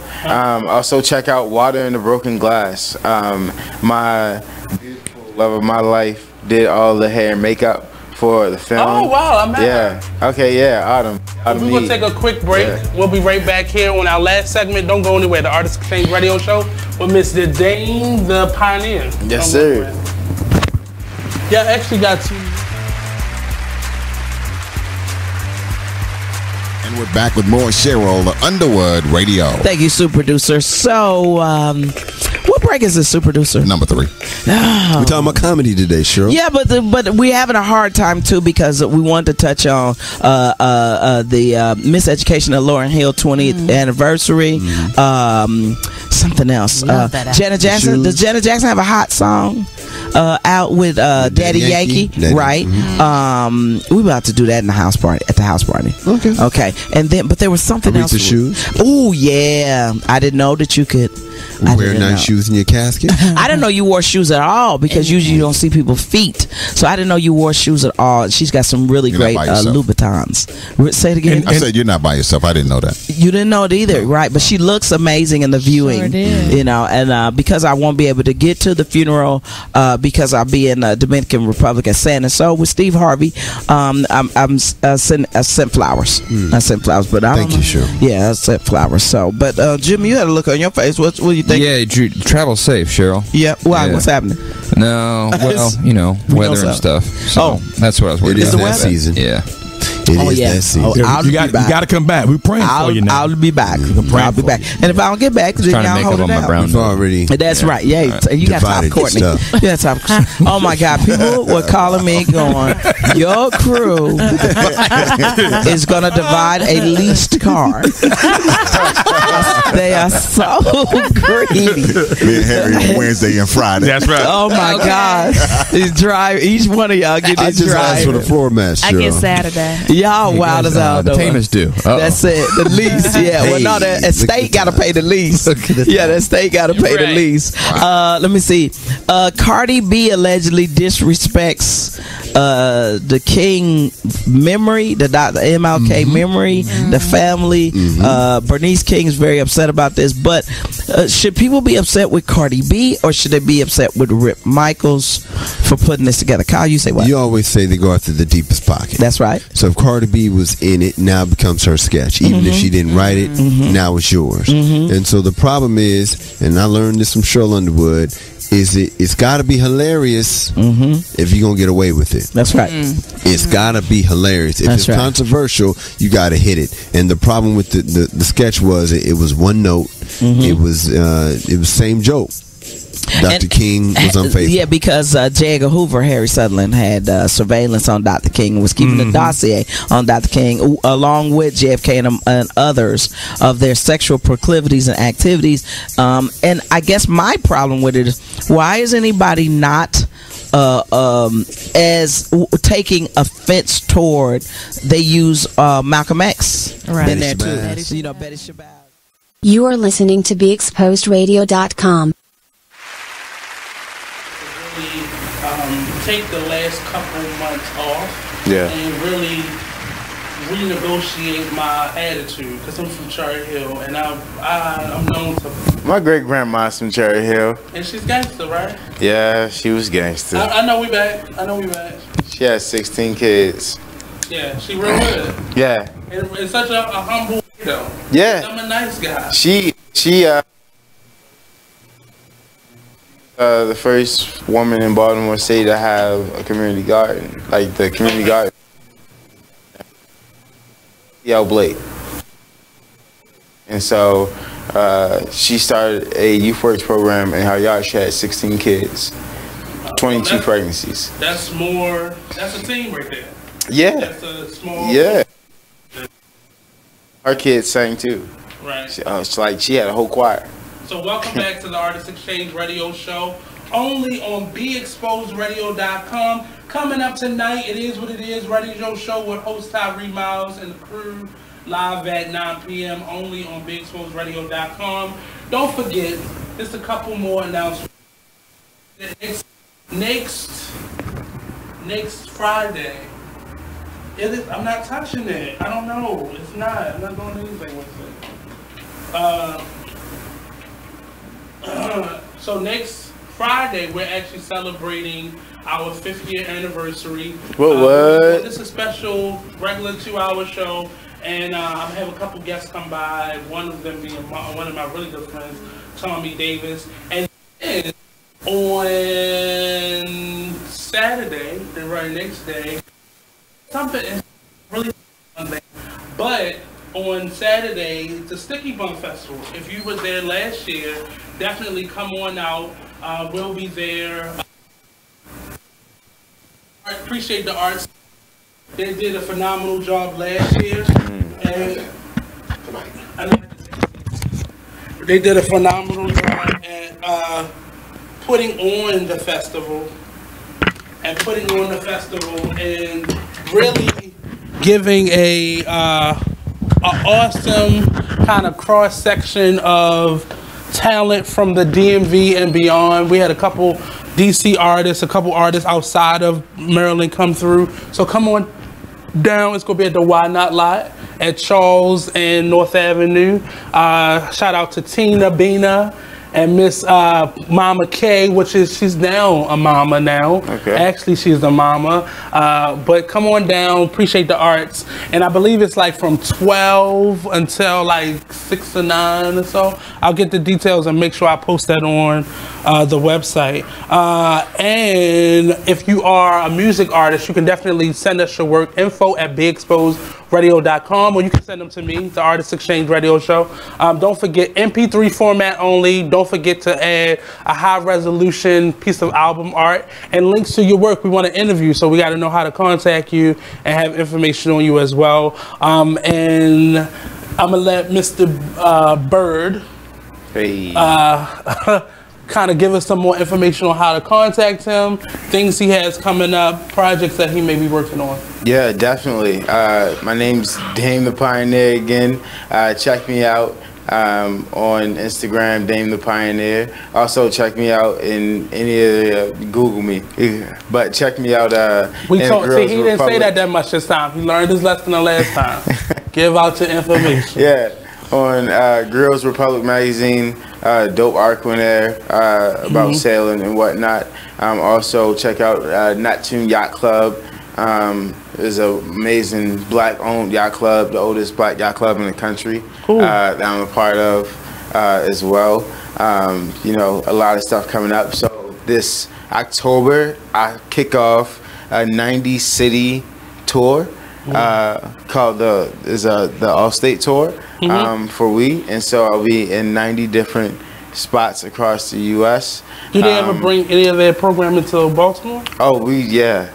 Also check out Water in the Broken Glass. My beautiful love of my life did all the hair and makeup for the film. Oh wow, I'm yeah. Okay, yeah, Autumn. We're gonna take a quick break. Yeah. We'll be right back here on our last segment. Don't go anywhere. The Artist Exchange Radio Show with Mr. Dame the Pioneer. Yes, sir. Yeah, I actually got two. And we're back with more Cheryl, the Underwood Radio. Thank you, Super Producer. So, what break is this, Super Producer? Number 3. Oh. We're talking about comedy today, Cheryl. Yeah, but we're having a hard time too, because we wanted to touch on the Miseducation of Lauryn Hill 20th anniversary. Something else. Janet Jackson. Does Janet Jackson have a hot song out with Daddy Yankee? Right. We're about to do that in the house party. At the house party. Okay. And then, but there was something else. The shoes. Oh yeah, I didn't know that you could wear nice shoes in your casket. I didn't know you wore shoes at all, because usually you don't see people's feet. So I didn't know you wore shoes at all. She's got some really great Louboutins. Say it again. I said you're not by yourself. I didn't know that. You didn't know it either, right? But she looks amazing in the viewing. Sure did. And because I won't be able to get to the funeral because I'll be in Dominican Republic at San Antonio with Steve Harvey. I'm sent flowers. I sent flowers, but I don't know. Sure. Yeah, I sent flowers. So, but Jim, you had a look on your face. What do you think? Yeah, travel safe, Cheryl. Yeah. Why? Yeah. What's happening? No, well, weather and stuff. So that's what I was worried about. It is that season. Yeah. It is that season. You got to come back. We're praying for you now. I'll be back. I'll be back. And if I don't get back, then y'all hold it down. We've already. That's right. Yeah, you got to talk to Courtney. You got to talk. Oh my God, people were calling me going, your crew is gonna divide a leased car. They are so greedy. Me and Harry on Wednesday and Friday. That's right. Oh my God, drive. Each one of y'all get this drive. I just asked for the floor match. I get Saturday. Y'all wild as hell. The team is due. That's it. The lease. Yeah. Well, no, the estate got to pay the lease. Yeah, the estate got to pay the lease. Let me see. Cardi B allegedly disrespects the King memory, the Dr. MLK memory, the family. Bernice King is very upset about this. But should people be upset with Cardi B, or should they be upset with Rip Michaels for putting this together? Kyle, you say what? You always say they go after the deepest pocket. That's right. So if Cardi B was in it, now it becomes her sketch. Even if she didn't write it, now it's yours. And so the problem is, and I learned this from Cheryl Underwood, is it's got to be hilarious if you're going to get away with it. That's right. It's got to be hilarious. If it's controversial, you got to hit it. And the problem with the sketch was it was one note. It was same joke. Dr. King was unfaithful. Yeah, because J. Edgar Hoover, Harry Sutherland, had surveillance on Dr. King and was keeping a dossier on Dr. King, along with JFK and others, of their sexual proclivities and activities. And I guess my problem with it is, why is anybody not as taking offense toward they use Malcolm X in there too? Betty Shabazz. You are listening to BeExposedRadio.com. Take the last couple months off and really renegotiate my attitude, because I'm from Cherry Hill and I'm known to. My great grandma's from Cherry Hill. And she's gangster, right? Yeah, she was gangster. I know we back. She has 16 kids. Yeah, she real good. Yeah. And such a humble though. Yeah. I'm a nice guy. She the first woman in Baltimore City to have a community garden, like the community garden. Yale Blake. And so she started a youth works program in her yard. She had 16 kids, 22 pregnancies. That's a team right there. Yeah. That's a small. Yeah. Her kids sang too. Right. It's like she had a whole choir. So welcome back to the Artist Exchange Radio Show, only on BeExposedRadio.com. Coming up tonight, It Is What It Is Radio Show with host Tyree Miles and the crew, live at 9 p.m. only on BeExposedRadio.com. Don't forget, just a couple more announcements. Next Friday. I'm not touching it. I don't know. It's not. I'm not doing anything with it. So next Friday, we're actually celebrating our 50th anniversary. What? This is a special regular 2-hour show, and I have a couple guests come by. One of them being one of my really good friends, Tommy Davis, and then on Saturday, the very next day, something is really fun, but on Saturday, the Sticky Bun Festival. If you were there last year, definitely come on out. We'll be there. I appreciate the arts. They did a phenomenal job last year. And they did a phenomenal job at putting on the festival. And really giving a awesome kind of cross section of talent from the DMV and beyond. We had a couple DC artists, a couple artists outside of Maryland come through. So come on down. It's gonna be at the Why Not Lot at Charles and North Avenue. Shout out to Tina Bina and Miss Mama K, she's now a mama now. Okay. Actually, she's a mama. But come on down, appreciate the arts. And I believe it's like from 12 until like 6 or 9 or so. I'll get the details and make sure I post that on the website. And if you are a music artist, you can definitely send us your work, info@beexposedradio.com, or you can send them to me, the Artist Exchange Radio Show. Don't forget MP3 format only. Don't forget to add a high resolution piece of album art and links to your work. We want to interview, so we got to know how to contact you and have information on you as well. And I'm gonna let Mr. Bird kind of give us some more information on how to contact him, things he has coming up, projects that he may be working on. Yeah, definitely. My name's Dame the Pioneer again. Check me out on Instagram, Dame the Pioneer. Also check me out in any of the, Google me. But check me out he didn't say that much this time. He learned his lesson the last time. Give out your information. Yeah, on Girls Republic magazine, dope article in there about sailing and whatnot. Also check out Neptune Yacht Club. It's an amazing black-owned yacht club, the oldest black yacht club in the country. Cool. That I'm a part of as well. You know, a lot of stuff coming up. So this October, I kick off a 90-city tour called the All-State Tour for We. And so I'll be in 90 different spots across the U.S. Do they ever bring any of their programming to Baltimore? Oh, yeah.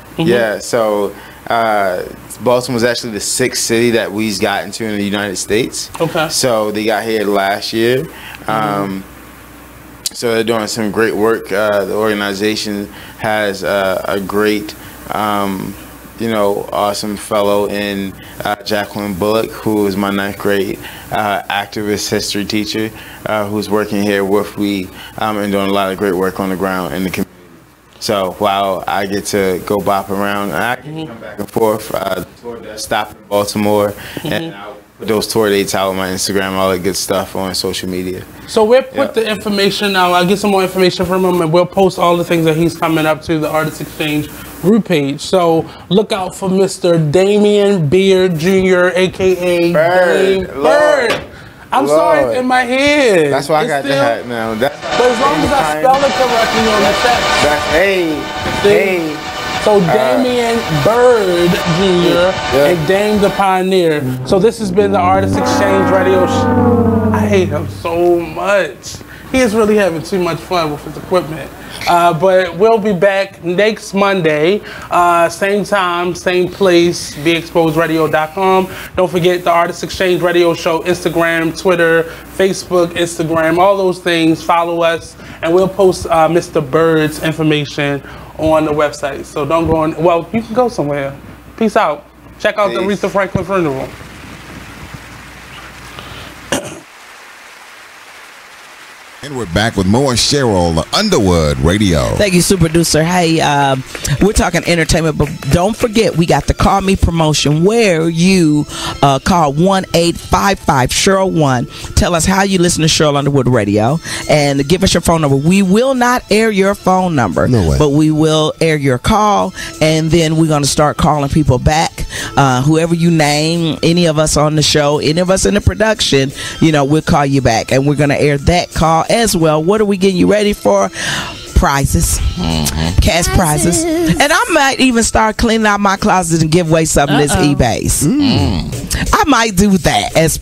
So Baltimore was actually the 6th city that we's gotten to in the United States. Okay. So they got here last year. So they're doing some great work. The organization has a great, awesome fellow in Jacqueline Bullock, who is my 9th grade activist history teacher, who's working here with we and doing a lot of great work on the ground in the community. So while I get to go bop around, and I can come back and forth. The tour does stop in Baltimore, and I'll put those tour dates out on my Instagram, all that good stuff on social media. So we'll put the information out. I'll get some more information from him, and we'll post all the things that he's coming up to the Artist Exchange group page. So look out for Mr. Damian Beard Jr., a.k.a. Bird. I'm sorry, it's in my head. That's why I got the hat now. But as long as I spell it correctly on the text. So Damian Bird Jr. and Dame the Pioneer. So this has been the Artist Exchange Radio Show. I hate him so much. He is really having too much fun with his equipment. But we'll be back next Monday, same time, same place, beexposedradio.com. Don't forget the Artist Exchange Radio Show, Instagram, Twitter, Facebook, Instagram, all those things. Follow us, and we'll post Mr. Bird's information on the website. So don't go on. Well, you can go somewhere. Peace out. Check out the Aretha Franklin Funeral. And we're back with more Cheryl Underwood Radio. Thank you, super producer. Hey, we're talking entertainment, but don't forget we got the Call Me promotion where you call 1-855-Cheryl-1. Tell us how you listen to Cheryl Underwood Radio and give us your phone number. We will not air your phone number, but we will air your call, and then we're going to start calling people back. Whoever you name, any of us on the show, any of us in the production, we'll call you back, and we're going to air that call as well. What are we getting you ready for? Prizes, cash prizes, and I might even start cleaning out my closet and give away some of this eBay's. I might do that as